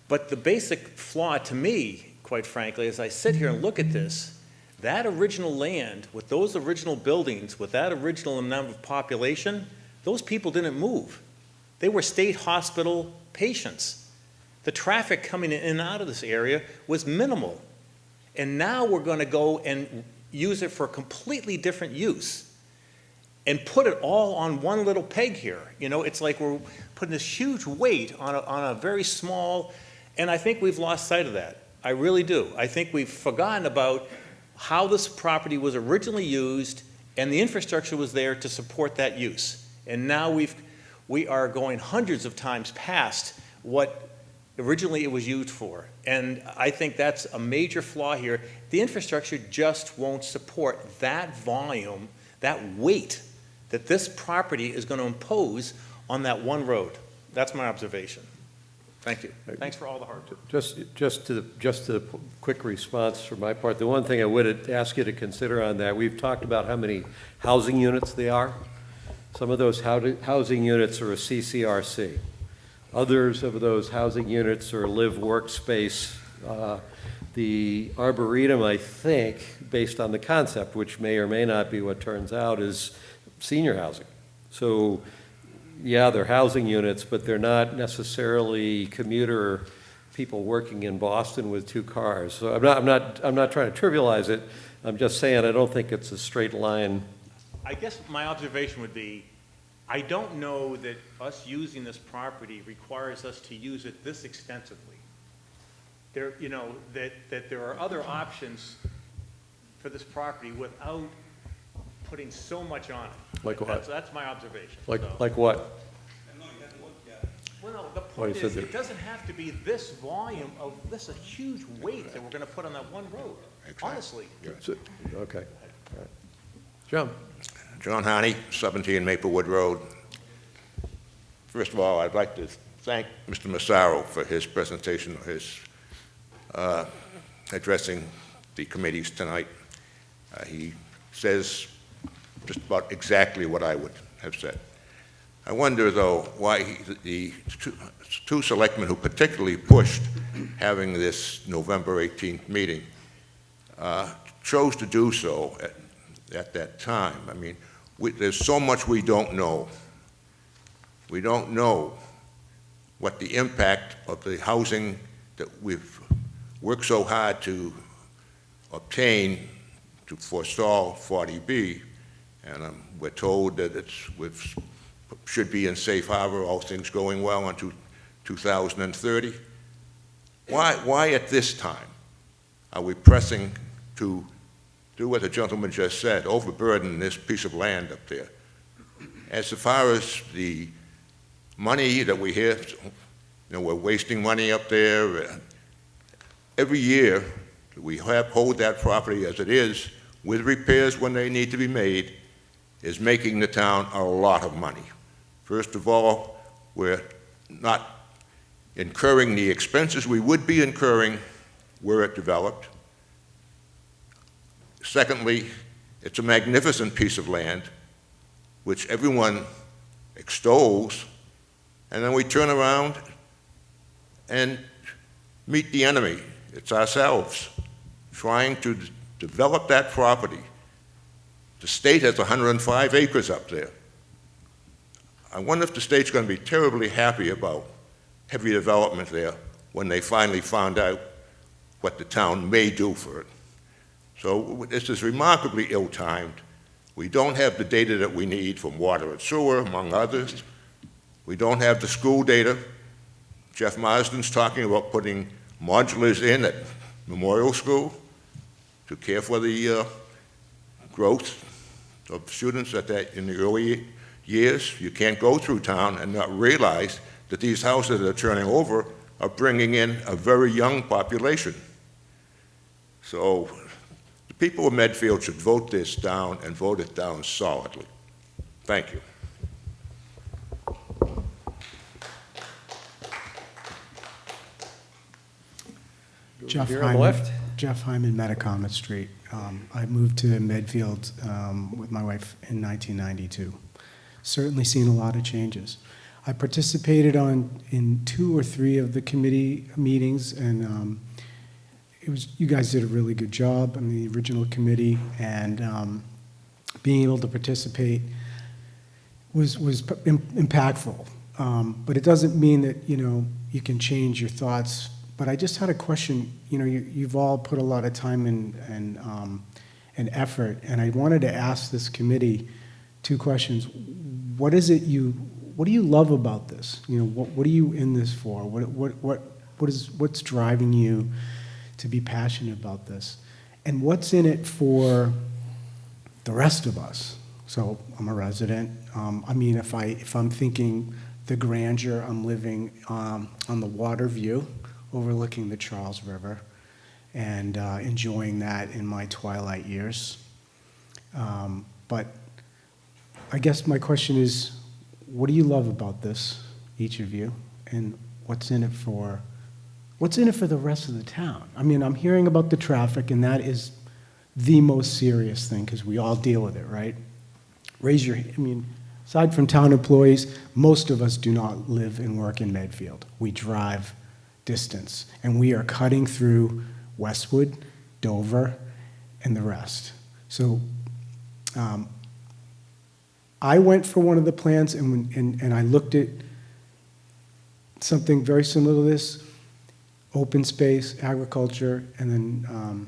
But the basic flaw to me, quite frankly, as I sit here and look at this, that original land with those original buildings, with that original amount of population, those people didn't move. They were state hospital patients. The traffic coming in and out of this area was minimal. And now we're going to go and use it for a completely different use and put it all on one little peg here. It's like we're putting this huge weight on a very small, and I think we've lost sight of that. I really do. I think we've forgotten about how this property was originally used, and the infrastructure was there to support that use. And now we are going hundreds of times past what originally it was used for. And I think that's a major flaw here. The infrastructure just won't support that volume, that weight that this property is going to impose on that one road. That's my observation. Thank you. Thanks for all the hard work. Just to the quick response from my part, the one thing I would ask you to consider on that, we've talked about how many housing units they are. Some of those housing units are a CCRC. Others of those housing units are live workspace. The Arboretum, I think, based on the concept, which may or may not be what turns out, is senior housing. So, yeah, they're housing units, but they're not necessarily commuter people working in Boston with 2 cars. So I'm not trying to trivialize it. I'm just saying I don't think it's a straight line. I guess my observation would be, I don't know that us using this property requires us to use it this extensively. There, you know, that there are other options for this property without putting so much on it. Like what? That's my observation. Like what? Well, no, the Oh, you point said is, that- it doesn't have to be this volume of this, a huge weight that we're gonna put on that one road, honestly. Okay. All right. John? John Harney, 17 Maplewood Road. First of all, I'd like to thank Mr. Massaro for his presentation, his addressing the committees tonight. He says just about exactly what I would have said. I wonder, though, why the two selectmen who particularly pushed having this November 18th meeting chose to do so at that time. I mean, there's so much we don't know. We don't know what the impact of the housing that we've worked so hard to obtain to forestall 40B, and we're told that should be in safe harbor, all things going well, until 2030. Why at this time are we pressing to do what the gentleman just said, overburden this piece of land up there? As far as the money that we hear, we're wasting money up there. Every year, we hold that property as it is, with repairs when they need to be made, is making the town a lot of money. First of all, we're not incurring the expenses we would be incurring were it developed. Secondly, it's a magnificent piece of land, which everyone extols, and then we turn around and meet the enemy. It's ourselves trying to develop that property. The state has 105 acres up there. I wonder if the state's going to be terribly happy about heavy development there when they finally found out what the town may do for it. So this is remarkably ill-timed. We don't have the data that we need from water and sewer, among others. We don't have the school data. Jeff Marsden's talking about putting modulars in at Memorial School to care for the growth of students in the early years. You can't go through town and not realize that these houses that are turning over are bringing in a very young population. So the people of Medfield should vote this down and vote it down solidly. Thank you. Jeff Here on the Hyman, left. Jeff Hyman, Metacomet Street. I moved to Medfield with my wife in 1992. Certainly seen a lot of changes. I participated in 2 or 3 of the committee meetings, and you guys did a really good job on the original committee, and being able to participate was impactful. But it doesn't mean that you can change your thoughts. But I just had a question. You've all put a lot of time and effort, and I wanted to ask this committee 2 questions. What do you love about this? What are you in this for? What's driving you to be passionate about this. And what's in it for the rest of us? So I'm a resident. I mean, if I'm thinking the grandeur, I'm living on the water view overlooking the Charles River and enjoying that in my twilight years. But I guess my question is, what do you love about this, each of you, and what's in it for the rest of the town? I mean, I'm hearing about the traffic, and that is the most serious thing because we all deal with it, right? Raise your, I mean, aside from town employees, most of us do not live and work in Medfield. We drive distance, and we are cutting through Westwood, Dover, and the rest. So I went for one of the plans, and I looked at something very similar to this: open space, agriculture, and then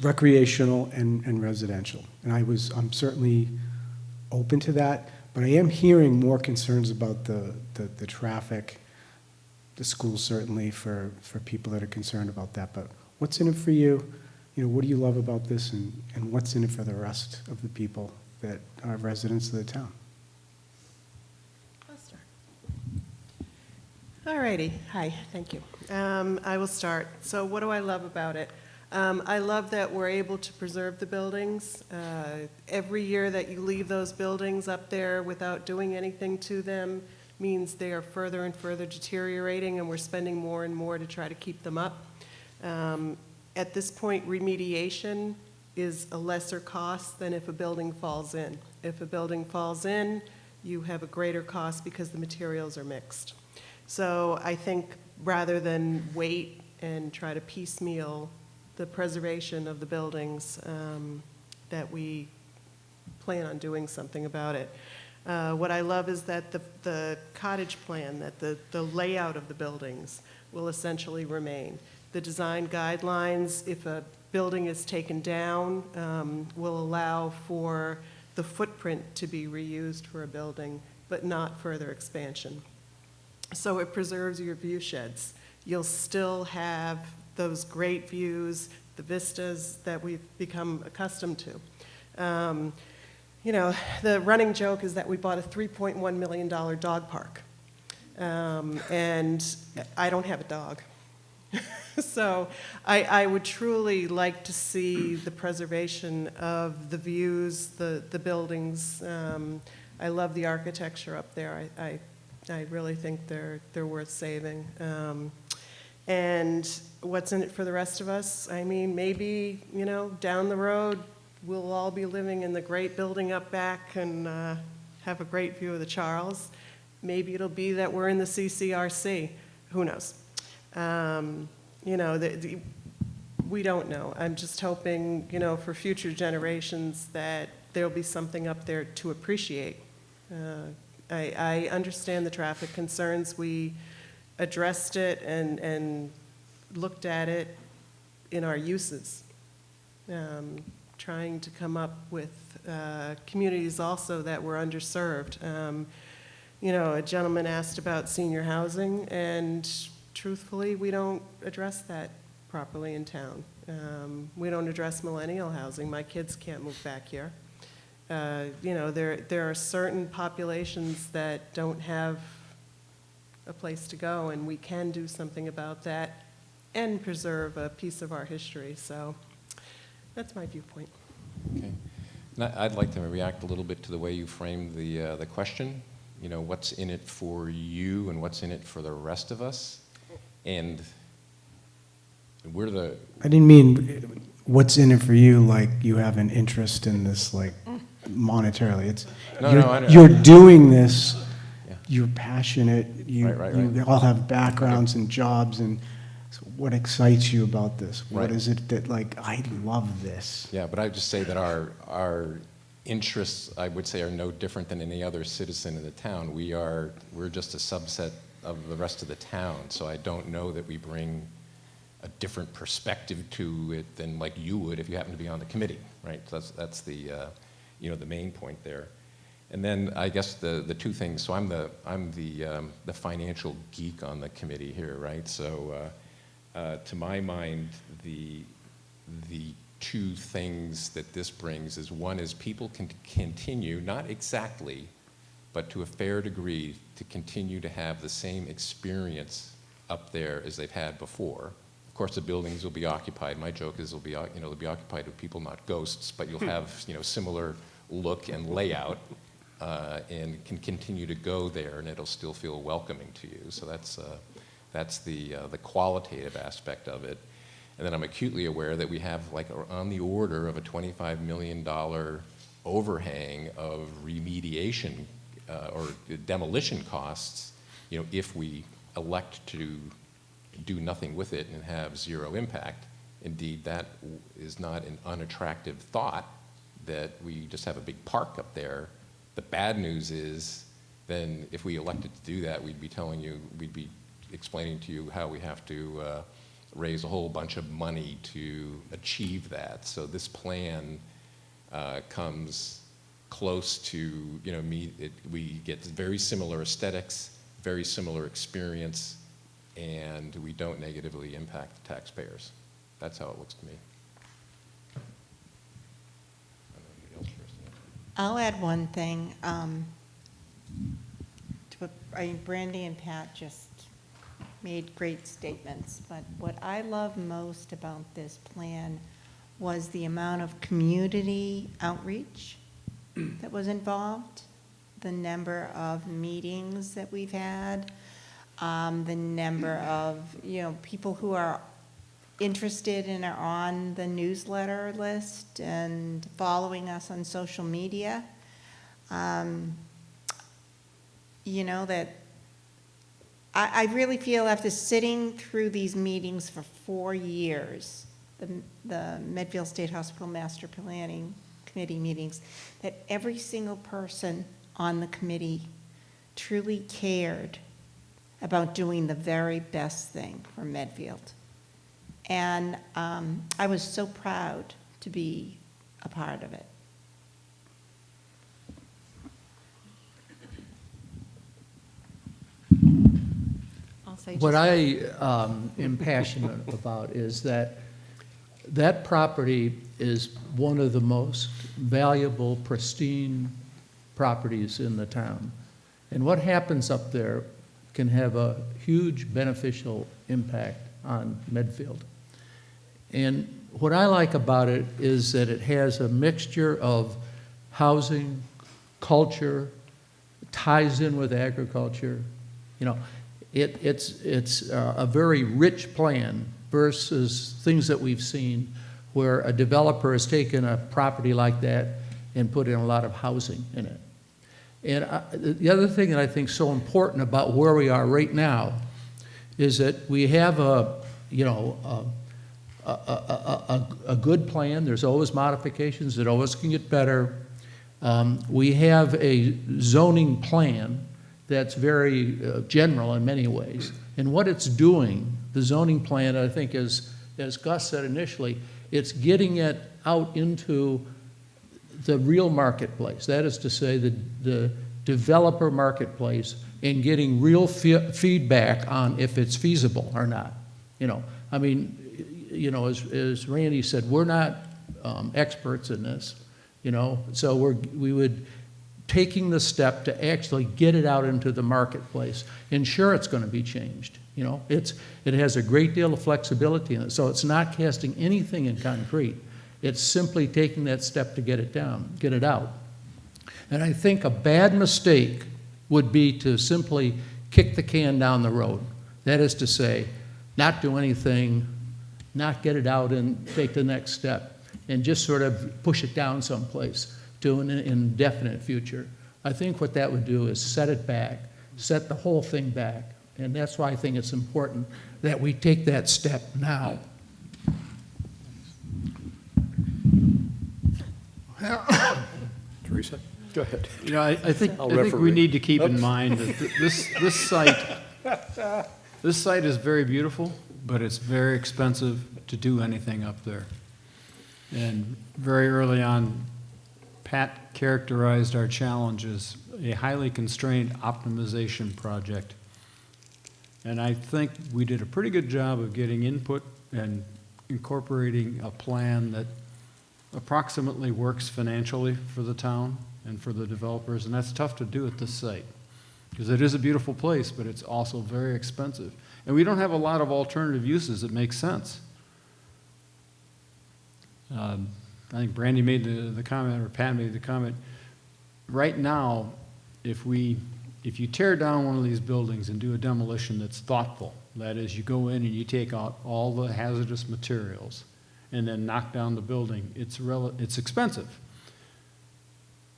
recreational and residential. And I'm certainly open to that, but I am hearing more concerns about the traffic, the schools certainly for people that are concerned about that. But what's in it for you? You know, what do you love about this, and what's in it for the rest of the people that are residents of the town? I'll start. All righty. Hi, thank you. I will start. So what do I love about it? I love that we're able to preserve the buildings. Every year that you leave those buildings up there without doing anything to them means they are further and further deteriorating, and we're spending more and more to try to keep them up. At this point, remediation is a lesser cost than if a building falls in. If a building falls in, you have a greater cost because the materials are mixed. So I think rather than wait and try to piecemeal the preservation of the buildings, that we plan on doing something about it. What I love is that the cottage plan, that the layout of the buildings will essentially remain. The design guidelines, if a building is taken down, will allow for the footprint to be reused for a building, but not further expansion. So it preserves your view sheds. You'll still have those great views, the vistas that we've become accustomed to. You know, the running joke is that we bought a $3.1 million dog park. And I don't have a dog. So I would truly like to see the preservation of the views, the buildings. I love the architecture up there. I really think they're worth saving. And what's in it for the rest of us? I mean, maybe, you know, down the road, we'll all be living in the great building up back and have a great view of the Charles. Maybe it'll be that we're in the CCRC. Who knows? You know, we don't know. I'm just hoping, you know, for future generations that there'll be something up there to appreciate. I understand the traffic concerns. We addressed it and looked at it in our uses, trying to come up with communities also that were underserved. You know, a gentleman asked about senior housing, and truthfully, we don't address that properly in town. We don't address millennial housing. My kids can't move back here. You know, there are certain populations that don't have a place to go, and we can do something about that and preserve a piece of our history. So that's my viewpoint. Okay. And I'd like to react a little bit to the way you framed the question. You know, what's in it for you and what's in it for the rest of us? And we're the... I didn't mean what's in it for you, like you have an interest in this, like monetarily. It's you're doing this. Yeah. You're passionate. You all have backgrounds and jobs, and so what excites you about this? What is it that, like, I love this? Yeah, but I would just say that our interests, I would say, are no different than any other citizen in the town. We're just a subset of the rest of the town, so I don't know that we bring a different perspective to it than like you would if you happen to be on the committee, right? So that's the you know, the main point there. And then I guess the two things. So I'm the financial geek on the committee here, right? So to my mind, the two things that this brings is, one is people can continue, not exactly, but to a fair degree, to continue to have the same experience up there as they've had before. Of course, the buildings will be occupied. My joke is they'll be occupied with people, not ghosts, but you'll have similar look and layout, and can continue to go there, and it'll still feel welcoming to you. So that's the qualitative aspect of it. And then I'm acutely aware that we have like on the order of a $25 million overhang of remediation or demolition costs, if we elect to do nothing with it and have zero impact. Indeed, that is not an unattractive thought, that we just have a big park up there. The bad news is, then if we elected to do that, we'd be explaining to you how we have to raise a whole bunch of money to achieve that. So this plan comes close to, we get very similar aesthetics, very similar experience, and we don't negatively impact the taxpayers. That's how it looks to me. I'll add one thing. Brandy and Pat just made great statements, but what I love most about this plan was the amount of community outreach that was involved, the number of meetings that we've had, the number of people who are interested and are on the newsletter list and following us on social media. That I really feel after sitting through these meetings for 4 years, the Medfield State Hospital Master Planning Committee meetings, that every single person on the committee truly cared about doing the very best thing for Medfield. And I was so proud to be a part of it. What I am passionate about is that property is one of the most valuable, pristine properties in the town. And what happens up there can have a huge beneficial impact on Medfield. And what I like about it is that it has a mixture of housing, culture, ties in with agriculture. It's a very rich plan versus things that we've seen where a developer has taken a property like that and put in a lot of housing in it. And the other thing that I think is so important about where we are right now is that we have a good plan. There's always modifications. It always can get better. We have a zoning plan that's very general in many ways. And what it's doing, the zoning plan, I think, as Gus said initially, it's getting it out into the real marketplace. That is to say, the developer marketplace, and getting real feedback on if it's feasible or not. As Randy said, we're not experts in this, so we would taking the step to actually get it out into the marketplace. Ensure it's going to be changed. It has a great deal of flexibility in it, so it's not casting anything in concrete. It's simply taking that step to get it down, get it out. And I think a bad mistake would be to simply kick the can down the road. That is to say, not do anything, not get it out and take the next step, and just sort of push it down someplace to an indefinite future. I think what that would do is set it back, set the whole thing back. And that's why I think it's important that we take that step now. Theresa, go ahead. I think we need to keep in mind that this site is very beautiful, but it's very expensive to do anything up there. And very early on, Pat characterized our challenge as a highly constrained optimization project. And I think we did a pretty good job of getting input and incorporating a plan that approximately works financially for the town and for the developers, and that's tough to do at this site, because it is a beautiful place, but it's also very expensive. And we don't have a lot of alternative uses that make sense. I think Brandy made the comment, or Pat made the comment, right now, if you tear down one of these buildings and do a demolition that's thoughtful, that is, you go in and you take out all the hazardous materials and then knock down the building, it's expensive.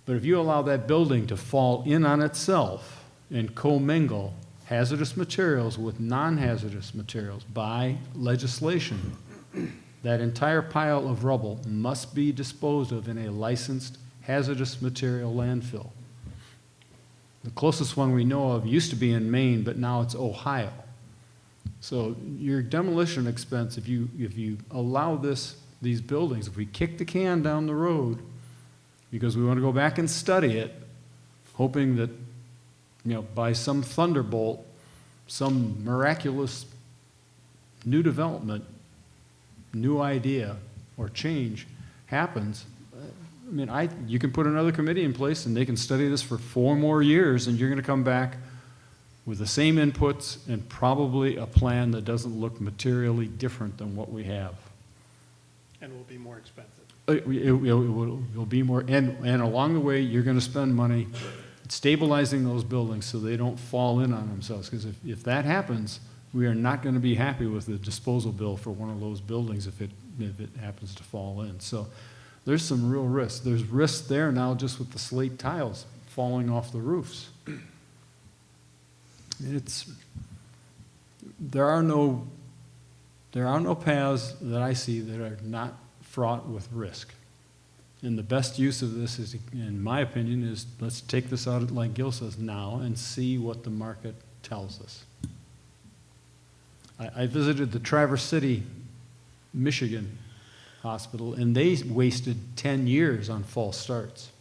But if you allow that building to fall in on itself and commingle hazardous materials with non-hazardous materials by legislation, that entire pile of rubble must be disposed of in a licensed hazardous material landfill. The closest one we know of used to be in Maine, but now it's Ohio. So your demolition expense, if you allow these buildings, if we kick the can down the road because we want to go back and study it, hoping that, by some thunderbolt, some miraculous new development, new idea, or change happens, you can put another committee in place and they can study this for 4 more years, and you're going to come back with the same inputs and probably a plan that doesn't look materially different than what we have. And will be more expensive. It will be more, and along the way, you're going to spend money stabilizing those buildings so they don't fall in on themselves, because if that happens, we are not going to be happy with the disposal bill for one of those buildings if it happens to fall in. So there's some real risk. There's risk there now just with the slate tiles falling off the roofs. There are no paths that I see that are not fraught with risk. And the best use of this is, in my opinion, is let's take this out, like Gil says, now and see what the market tells us. I visited the Traverse City, Michigan hospital, and they wasted 10 years on false starts.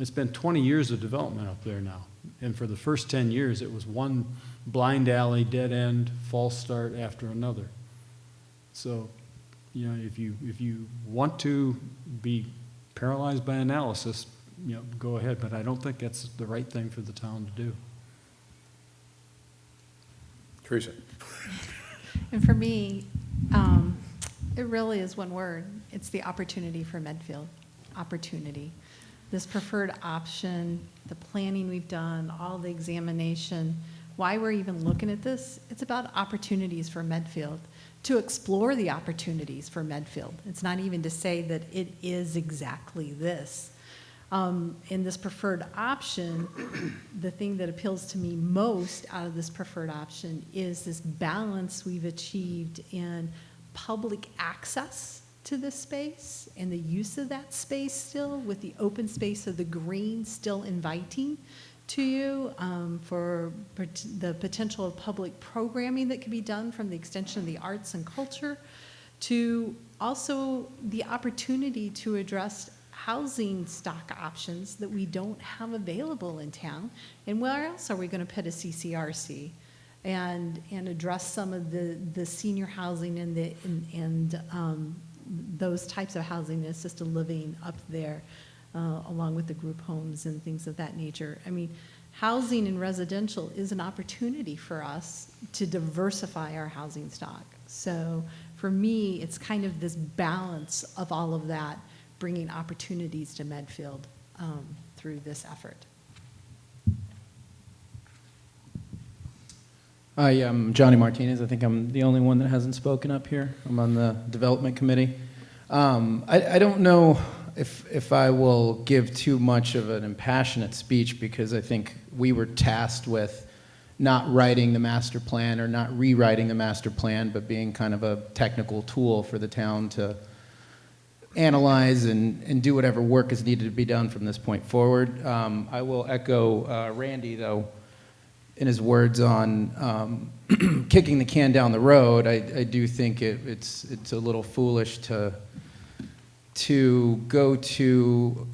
It's been 20 years of development up there now. And for the first 10 years, it was one blind alley, dead end, false start after another. So, if you want to be paralyzed by analysis, go ahead, but I don't think that's the right thing for the town to do. Theresa. And for me, it really is one word. It's the opportunity for Medfield. Opportunity. This preferred option, the planning we've done, all the examination, why we're even looking at this, it's about opportunities for Medfield, to explore the opportunities for Medfield. It's not even to say that it is exactly this. In this preferred option, the thing that appeals to me most out of this preferred option is this balance we've achieved in public access to this space and the use of that space still, with the open space of the green still inviting to you, for the potential of public programming that can be done from the extension of the arts and culture, to also the opportunity to address housing stock options that we don't have available in town. And where else are we going to put a CCRC and address some of the senior housing and those types of housing, assisted living up there, along with the group homes and things of that nature. Housing and residential is an opportunity for us to diversify our housing stock. So for me, it's kind of this balance of all of that, bringing opportunities to Medfield through this effort. Hi, I'm Johnny Martinez. I think I'm the only one that hasn't spoken up here. I'm on the development committee. I don't know if I will give too much of an impassionate speech, because I think we were tasked with not writing the master plan or not rewriting the master plan, but being kind of a technical tool for the town to analyze and do whatever work is needed to be done from this point forward. I will echo Randy, though, in his words on kicking the can down the road. I do think it's a little foolish to go to,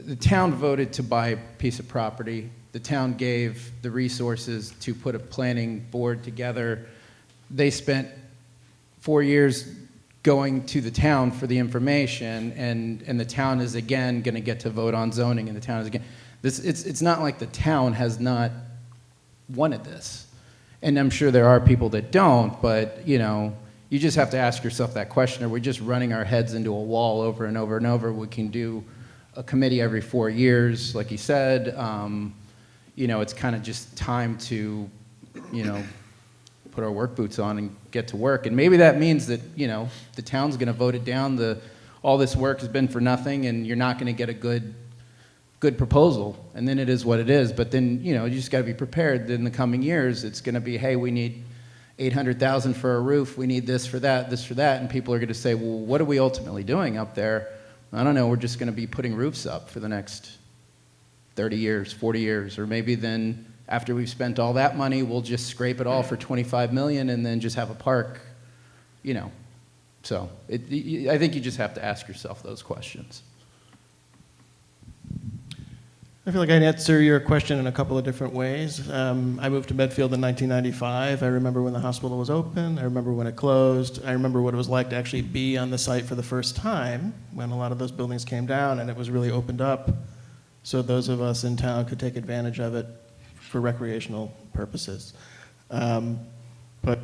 the town voted to buy a piece of property the town gave the resources to put a planning board together. They spent 4 years going to the town for the information, and the town is again going to get to vote on zoning, and the town is again. It's not like the town has not wanted this. And I'm sure there are people that don't, but, you know, you just have to ask yourself that question. Are we just running our heads into a wall over and over and over? We can do a committee every 4 years, like you said. You know, it's kind of just time to, you know, put our work boots on and get to work. And maybe that means that, you know, the town's going to vote it down. All this work has been for nothing, and you're not going to get a good proposal, and then it is what it is. But then, you know, you just got to be prepared that in the coming years it's going to be, hey, we need $800,000 for a roof, we need this for that, and people are going to say, well, what are we ultimately doing up there? I don't know, we're just going to be putting roofs up for the next 30 years, 40 years, or maybe then after we've spent all that money, we'll just scrape it all for $25 million and then just have a park, you know. So I think you just have to ask yourself those questions. I feel like I answer your question in a couple of different ways. I moved to Medfield in 1995. I remember when the hospital was open. I remember when it closed. I remember what it was like to actually be on the site for the first time when a lot of those buildings came down and it was really opened up so those of us in town could take advantage of it for recreational purposes. But,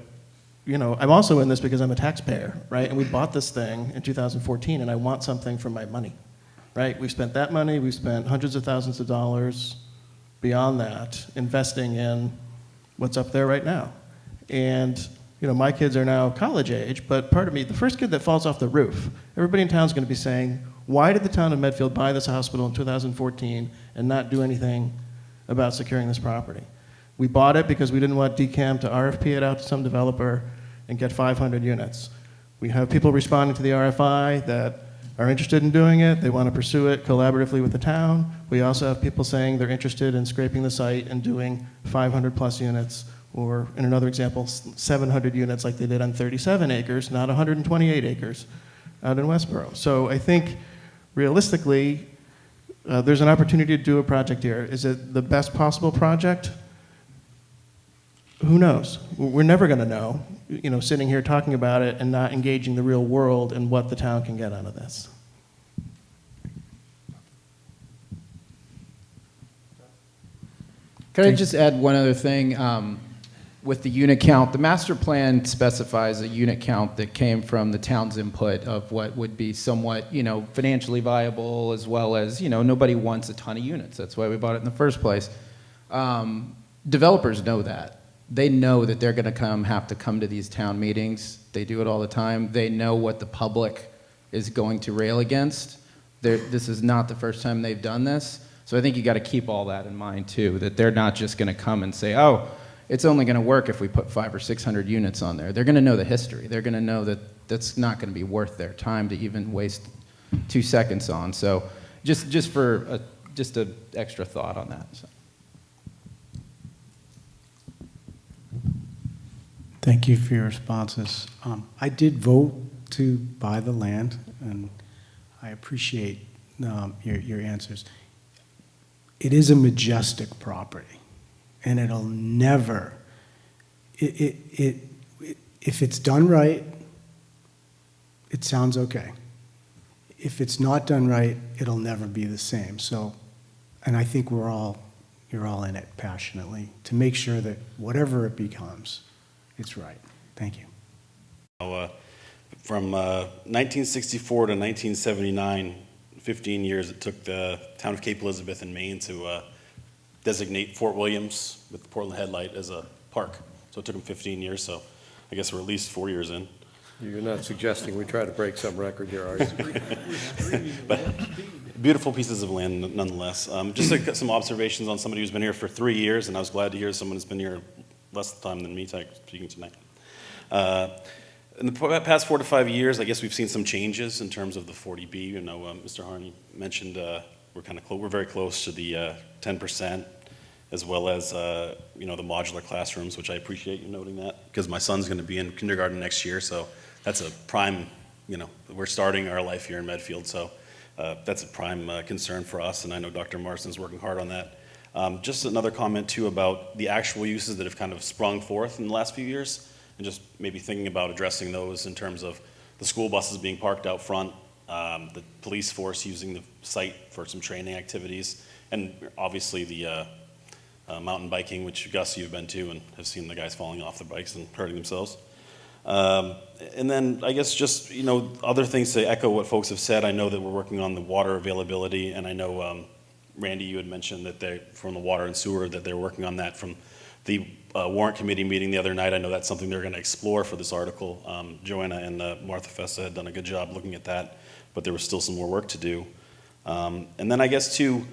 you know, I'm also in this because I'm a taxpayer, right? And we bought this thing in 2014, and I want something for my money. Right, we've spent that money, we've spent hundreds of thousands of dollars beyond that investing in what's up there right now. And, you know, my kids are now college age, but part of me, the first kid that falls off the roof, everybody in town is going to be saying, why did the town of Medfield buy this hospital in 2014 and not do anything about securing this property? We bought it because we didn't want DCAM to RFP it out to some developer and get 500 units. We have people responding to the RFI that are interested in doing it. They want to pursue it collaboratively with the town. We also have people saying they're interested in scraping the site and doing 500 plus units, or in another example, 700 units like they did on 37 acres, not 128 acres out in Westboro. So I think realistically, there's an opportunity to do a project here. Is it the best possible project? Who knows? We're never going to know, you know, sitting here talking about it and not engaging the real world and what the town can get out of this. Can I just add one other thing? With the unit count, the master plan specifies a unit count that came from the town's input of what would be somewhat, you know, financially viable, as well as, you know, nobody wants a ton of units. That's why we bought it in the first place. Developers know that. They know that they're going to have to come to these town meetings. They do it all the time. They know what the public is going to rail against. This is not the first time they've done this. So I think you got to keep all that in mind too, that they're not just going to come and say, oh, it's only going to work if we put 500 or 600 units on there. They're going to know the history. They're going to know that that's not going to be worth their time to even waste 2 seconds on. So just an extra thought on that. So. Thank you for your responses. I did vote to buy the land, and I appreciate your answers. It is a majestic property, and it'll never, if it's done right, it sounds okay. If it's not done right, it'll never be the same. So, and I think you're all in it passionately to make sure that whatever it becomes, it's right. Thank you. From 1964 to 1979, 15 years it took the town of Cape Elizabeth in Maine to designate Fort Williams with the Portland Headlight as a park. So it took them 15 years, so I guess we're at least 4 years in. You're not suggesting we try to break some record here, are you? But beautiful pieces of land nonetheless. Just some observations on somebody who's been here for 3 years, and I was glad to hear someone who's been here less time than me speaking tonight. In the past 4 to 5 years, I guess we've seen some changes in terms of the 40B. You know, Mr. Harney mentioned we're very close to the 10%, as well as you know, the modular classrooms, which I appreciate you noting that, because my son's going to be in kindergarten next year, so that's a prime. You know, we're starting our life here in Medfield, so that's a prime concern for us, and I know Dr. Marston's working hard on that. Just another comment too about the actual uses that have kind of sprung forth in the last few years, and just maybe thinking about addressing those in terms of the school buses being parked out front, the police force using the site for some training activities, and obviously the mountain biking, which Gus, you've been to and have seen the guys falling off their bikes and hurting themselves. And then I guess just, other things to echo what folks have said. I know that we're working on the water availability, and I know, Randy, you had mentioned that from the water and sewer, that they're working on that from the warrant committee meeting the other night. I know that's something they're going to explore for this article. Joanna and Martha Festa had done a good job looking at that, but there was still some more work to do. And then I guess too,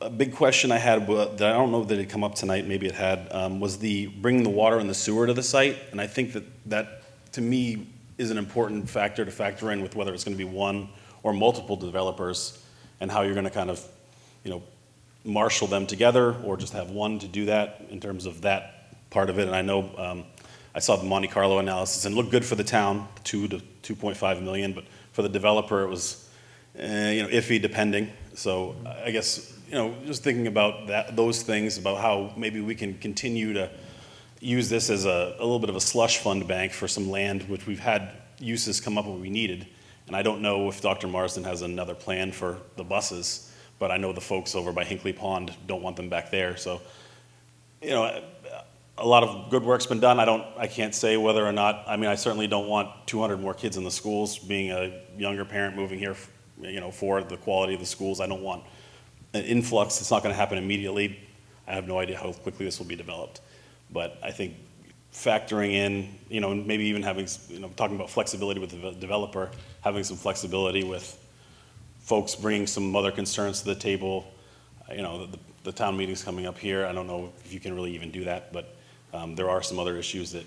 a big question I had that I don't know that it had come up tonight, maybe it had, was the bringing the water and the sewer to the site. And I think that to me is an important factor to factor in with whether it's going to be one or multiple developers and how you're going to kind of, marshal them together or just have one to do that in terms of that part of it. And I know I saw the Monte Carlo analysis and it looked good for the town, 2 to 2.5 million, but for the developer it was, iffy depending. So I guess, just thinking about those things, about how maybe we can continue to use this as a little bit of a slush fund bank for some land, which we've had uses come up when we needed. And I don't know if Dr. Marsden has another plan for the buses, but I know the folks over by Hinkley Pond don't want them back there. So, a lot of good work's been done. I can't say whether or not, I certainly don't want 200 more kids in the schools. Being a younger parent moving here, for the quality of the schools, I don't want an influx. It's not going to happen immediately. I have no idea how quickly this will be developed. But I think factoring in, maybe even having, talking about flexibility with the developer, having some flexibility with folks bringing some other concerns to the table. The town meeting's coming up here. I don't know if you can really even do that, but there are some other issues that,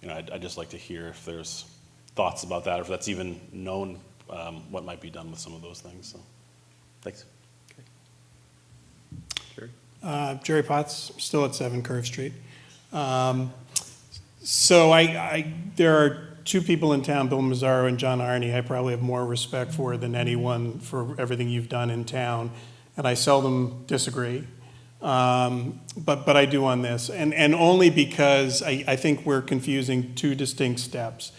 I'd just like to hear if there's thoughts about that, or if that's even known, what might be done with some of those things. So, thanks. Jerry Potts, still at 7 Curve Street. So there are two people in town, Bill Mazzaro and John Arney, I probably have more respect for than anyone for everything you've done in town, and I seldom disagree. But I do on this, and only because I think we're confusing two distinct steps.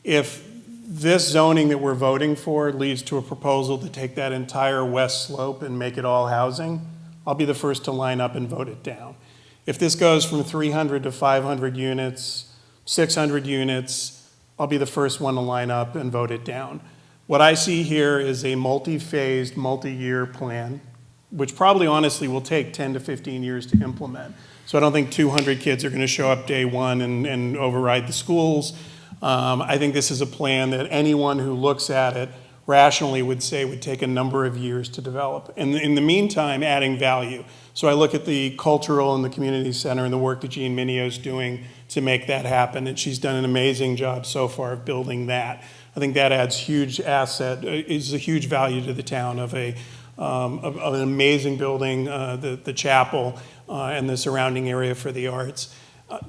If this zoning that we're voting for leads to a proposal to take that entire west slope and make it all housing, I'll be the first to line up and vote it down. If this goes from 300 to 500 units, 600 units, I'll be the first one to line up and vote it down. What I see here is a multi-phased, multi-year plan, which probably honestly will take 10 to 15 years to implement. So I don't think 200 kids are going to show up day one and override the schools. I think this is a plan that anyone who looks at it rationally would say would take a number of years to develop. And in the meantime, adding value. So I look at the cultural and the community center and the work that Jean Minio's doing to make that happen, and she's done an amazing job so far of building that. I think that adds huge asset, is a huge value to the town of an amazing building, the chapel, and the surrounding area for the arts.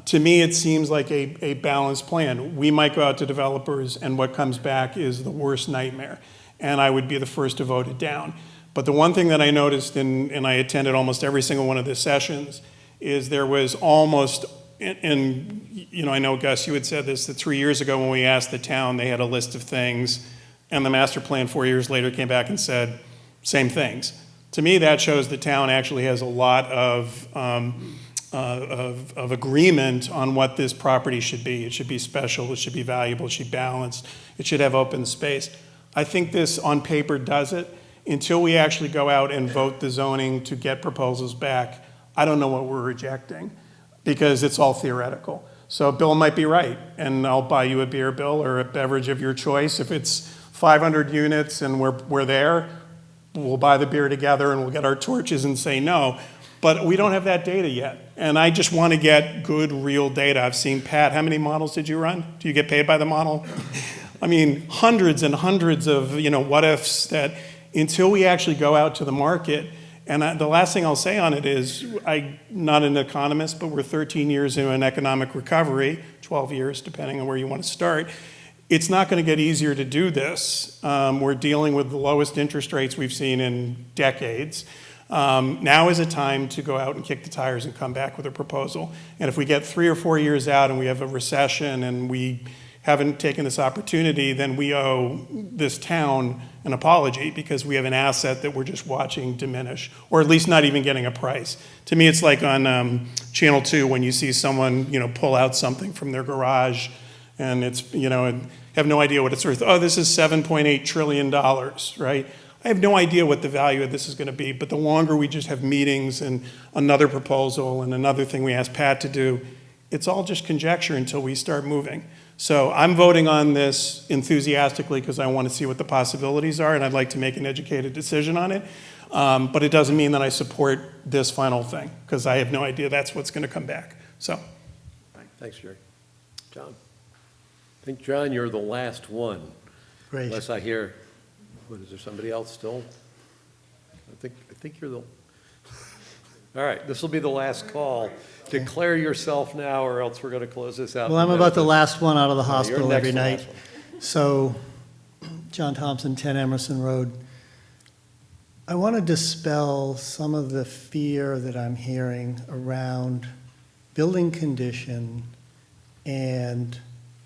To me, it seems like a balanced plan. We might go out to developers, and what comes back is the worst nightmare, and I would be the first to vote it down. But the one thing that I noticed, and I attended almost every single one of the sessions, is there was almost, and I know, Gus, you had said this, that 3 years ago when we asked the town, they had a list of things, and the master plan 4 years later came back and said, same things. To me, that shows the town actually has a lot of agreement on what this property should be. It should be special, it should be valuable, it should be balanced, it should have open space. I think this on paper does it. Until we actually go out and vote the zoning to get proposals back, I don't know what we're rejecting because it's all theoretical. So Bill might be right, and I'll buy you a beer, Bill, or a beverage of your choice. If it's 500 units and we're there, we'll buy the beer together and we'll get our torches and say no. But we don't have that data yet. And I just want to get good, real data. I've seen, Pat, how many models did you run? Do you get paid by the model? I mean, hundreds and hundreds of, what ifs that until we actually go out to the market. And the last thing I'll say on it is, I'm not an economist, but we're 13 years into an economic recovery, 12 years, depending on where you want to start. It's not going to get easier to do this. We're dealing with the lowest interest rates we've seen in decades. Now is a time to go out and kick the tires and come back with a proposal. And if we get 3 or 4 years out and we have a recession and we haven't taken this opportunity, then we owe this town an apology because we have an asset that we're just watching diminish, or at least not even getting a price. To me, it's like on Channel 2 when you see someone, pull out something from their garage and it's, and have no idea what it's worth. Oh, this is $7.8 trillion, right? I have no idea what the value of this is going to be, but the longer we just have meetings and another proposal and another thing we ask Pat to do, it's all just conjecture until we start moving. So I'm voting on this enthusiastically because I want to see what the possibilities are, and I'd like to make an educated decision on it. But it doesn't mean that I support this final thing, because I have no idea that's what's going to come back. So, Thanks, Jerry. John? I think, John, you're the last one. Great. Unless I hear, is there somebody else still? I think you're the, all right, this will be the last call. Declare yourself now, or else we're going to close this out. Well, I'm about the last one out of the hospital You're every next night. to last one. So, John Thompson, 10 Emerson Road. I want to dispel some of the fear that I'm hearing around building condition and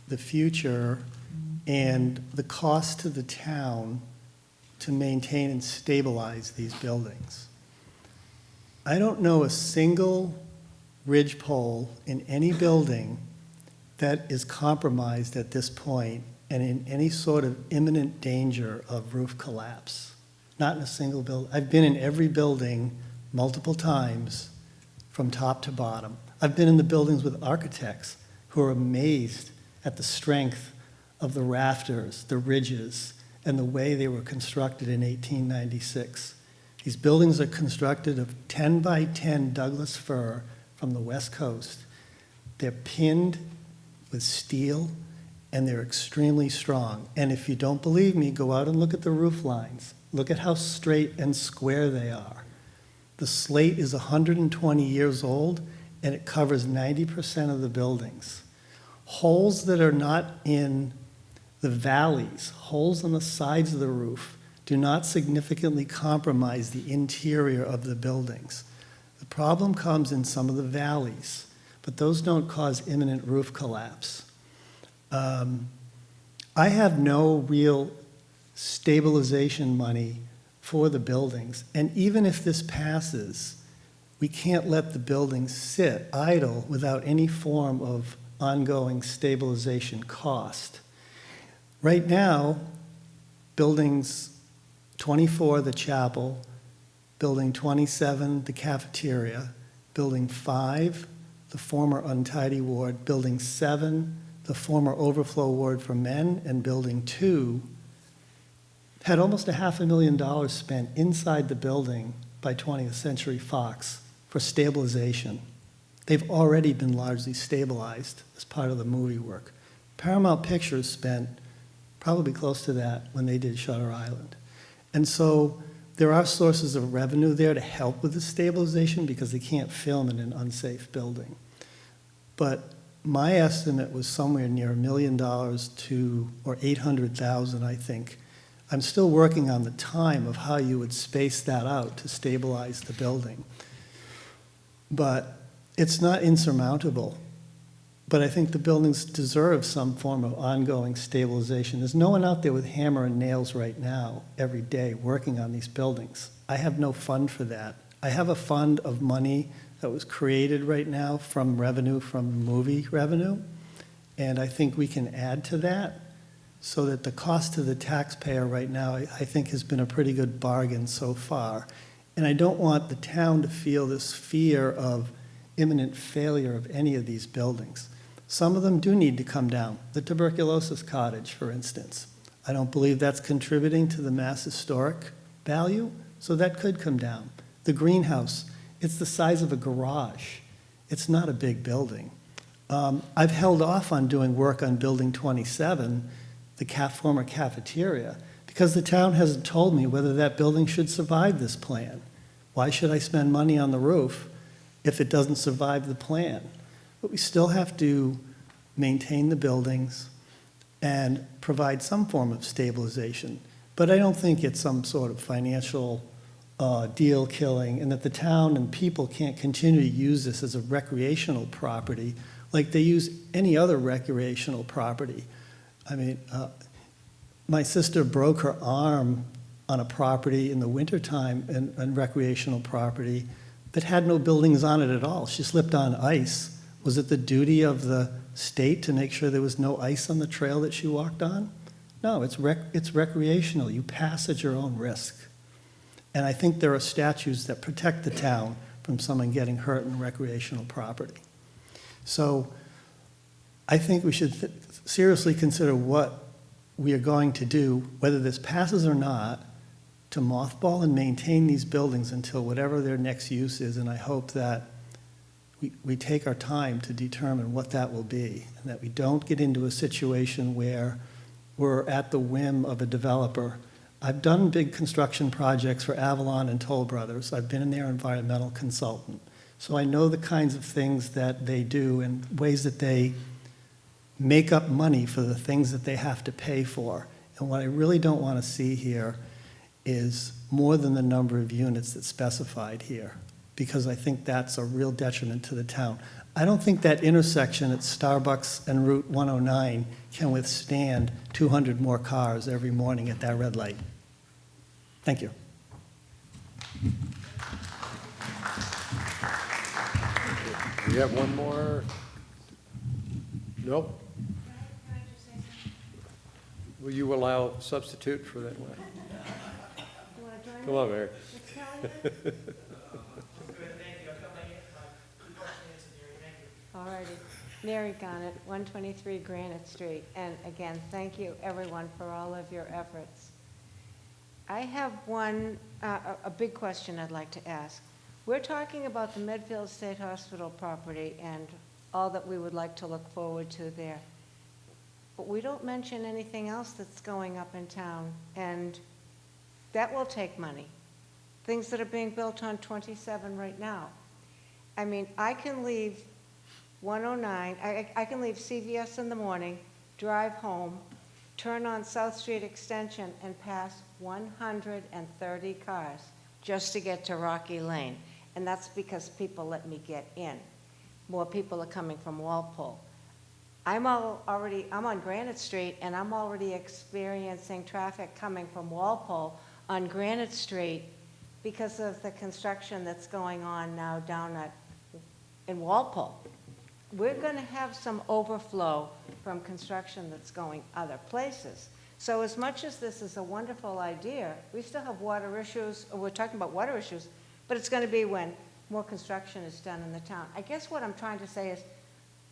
the future and the cost to the town to maintain and stabilize these buildings. I don't know a single ridgepole in any building that is compromised at this point and in any sort of imminent danger of roof collapse. Not in a single building. I've been in every building multiple times from top to bottom. I've been in the buildings with architects who are amazed at the strength of the rafters, the ridges, and the way they were constructed in 1896. These buildings are constructed of 10 by 10 Douglas fir from the West Coast. They're pinned with steel, and they're extremely strong. And if you don't believe me, go out and look at the roof lines. Look at how straight and square they are. The slate is 120 years old, and it covers 90% of the buildings. Holes that are not in the valleys, holes on the sides of the roof, do not significantly compromise the interior of the buildings. The problem comes in some of the valleys, but those don't cause imminent roof collapse. I have no real stabilization money for the buildings, and even if this passes, we can't let the buildings sit idle without any form of ongoing stabilization cost. Right now, buildings 24, the chapel, building 27, the cafeteria, building 5, the former untidy ward, building 7, the former overflow ward for men, and building 2 had almost $500,000 spent inside the building by 20th Century Fox for stabilization. They've already been largely stabilized as part of the movie work. Paramount Pictures spent probably close to that when they did Shutter Island. And so there are sources of revenue there to help with the stabilization because they can't film in an unsafe building. But my estimate was somewhere near $1 million to, or $800,000, I think. I'm still working on the time of how you would space that out to stabilize the building. But it's not insurmountable. But I think the buildings deserve some form of ongoing stabilization. There's no one out there with hammer and nails right now, every day, working on these buildings. I have no fund for that. I have a fund of money that was created right now from revenue, from movie revenue, and I think we can add to that so that the cost to the taxpayer right now, I think, has been a pretty good bargain so far. And I don't want the town to feel this fear of imminent failure of any of these buildings. Some of them do need to come down. The tuberculosis cottage, for instance. I don't believe that's contributing to the mass historic value, so that could come down. The greenhouse, it's the size of a garage. It's not a big building. I've held off on doing work on Building 27, the former cafeteria, because the town hasn't told me whether that building should survive this plan. Why should I spend money on the roof if it doesn't survive the plan? But we still have to maintain the buildings and provide some form of stabilization. But I don't think it's some sort of financial deal killing, and that the town and people can't continue to use this as a recreational property like they use any other recreational property. I mean, my sister broke her arm on a property in the wintertime, and recreational property that had no buildings on it at all. She slipped on ice. Was it the duty of the state to make sure there was no ice on the trail that she walked on? No, it's recreational. You pass at your own risk. And I think there are statutes that protect the town from someone getting hurt in recreational property. So I think we should seriously consider what we are going to do, whether this passes or not, to mothball and maintain these buildings until whatever their next use is. And I hope that we take our time to determine what that will be, and that we don't get into a situation where we're at the whim of a developer. I've done big construction projects for Avalon and Toll Brothers. I've been their environmental consultant. So I know the kinds of things that they do and ways that they make up money for the things that they have to pay for. And what I really don't want to see here is more than the number of units that's specified here, because I think that's a real detriment to the town. I don't think that intersection at Starbucks and Route 109 can withstand 200 more cars every morning at that red light. Thank you. We have one more? No? Will you allow substitute for that one? Come on, Mary. All righty. Mary Garnett, 123 Granite Street. And again, thank you, everyone, for all of your efforts. I have a big question I'd like to ask. We're talking about the Medfield State Hospital property and all that we would like to look forward to there. But we don't mention anything else that's going up in town, and that will take money. Things that are being built on 27 right now. I mean, I can leave 109, I can leave CVS in the morning, drive home, turn on South Street Extension, and pass 130 cars just to get to Rocky Lane. And that's because people let me get in. More people are coming from Walpole. I'm on Granite Street, and I'm already experiencing traffic coming from Walpole on Granite Street because of the construction that's going on now down in Walpole. We're going to have some overflow from construction that's going other places. So as much as this is a wonderful idea, we still have water issues, or we're talking about water issues, but it's going to be when more construction is done in the town. I guess what I'm trying to say is,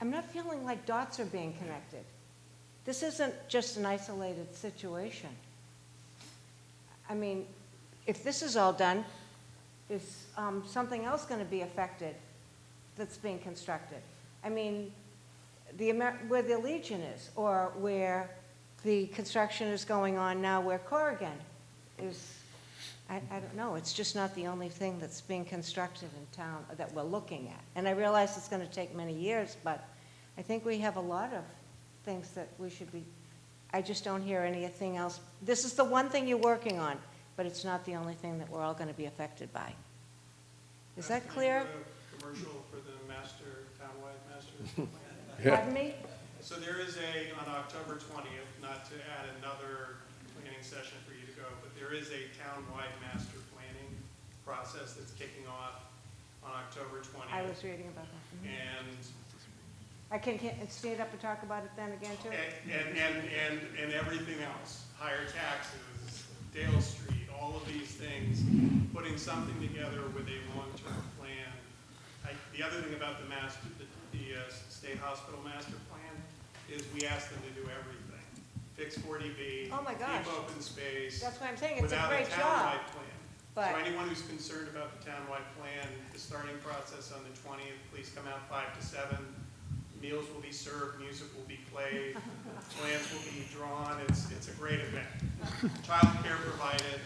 I'm not feeling like dots are being connected. This isn't just an isolated situation. I mean, if this is all done, is something else going to be affected that's being constructed? I mean, where the Legion is, or where the construction is going on now where Corrigan is, I don't know, it's just not the only thing that's being constructed in town that we're looking at. And I realize it's going to take many years, but I think we have a lot of things that we should be, I just don't hear anything else. This is the one thing you're working on, but it's not the only thing that we're all going to be affected by. Is that clear? Commercial for the townwide master plan. Pardon me? So there is on October 20th, not to add another planning session for you to go, but there is a townwide master planning process that's kicking off on October 20th. I was reading about that. And I can stand up and talk about it then again, too? And everything else, higher taxes, Dale Street, all of these things, putting something together with a long-term plan. The other thing about the state hospital master plan is we ask them to do everything. Fix 40B, oh my gosh. keep open space. That's what I'm saying, it's a without great a townwide job. plan. But So anyone who's concerned about the townwide plan, the starting process on the 20th, please come out 5 to 7. Meals will be served, music will be played, plans will be drawn. It's a great event. Child care provided.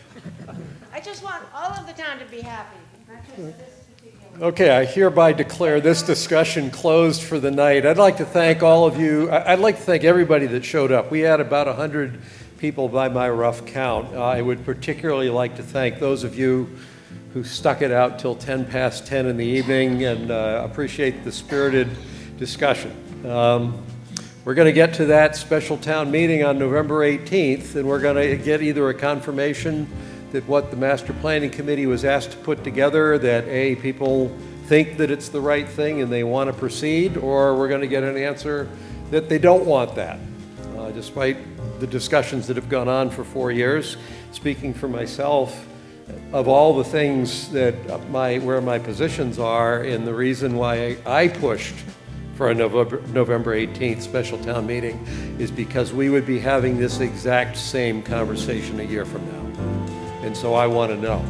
I just want all of the town to be happy, not just this particular. Okay, I hereby declare this discussion closed for the night. I'd like to thank all of you. I'd like to thank everybody that showed up. We had about 100 people by my rough count. I would particularly like to thank those of you who stuck it out till 10 past 10 in the evening, and appreciate the spirited discussion. We're going to get to that special town meeting on November 18th, and we're going to get either a confirmation that what the Master Planning Committee was asked to put together, that A, people think that it's the right thing and they want to proceed, or we're going to get an answer that they don't want that. Despite the discussions that have gone on for 4 years, speaking for myself, of all the things that where my positions are, and the reason why I pushed for a November 18th special town meeting is because we would be having this exact same conversation a year from now. And so I want to know.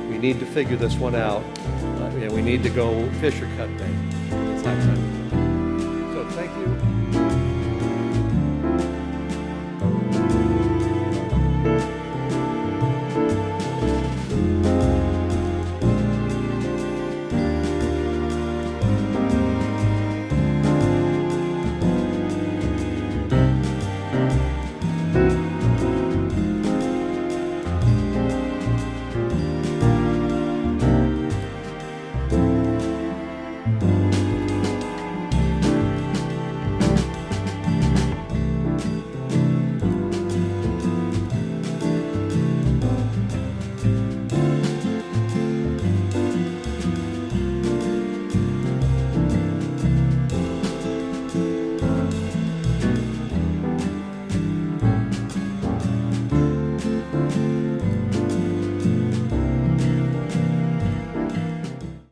We need to figure this one out, and we need to go fish or cut bait.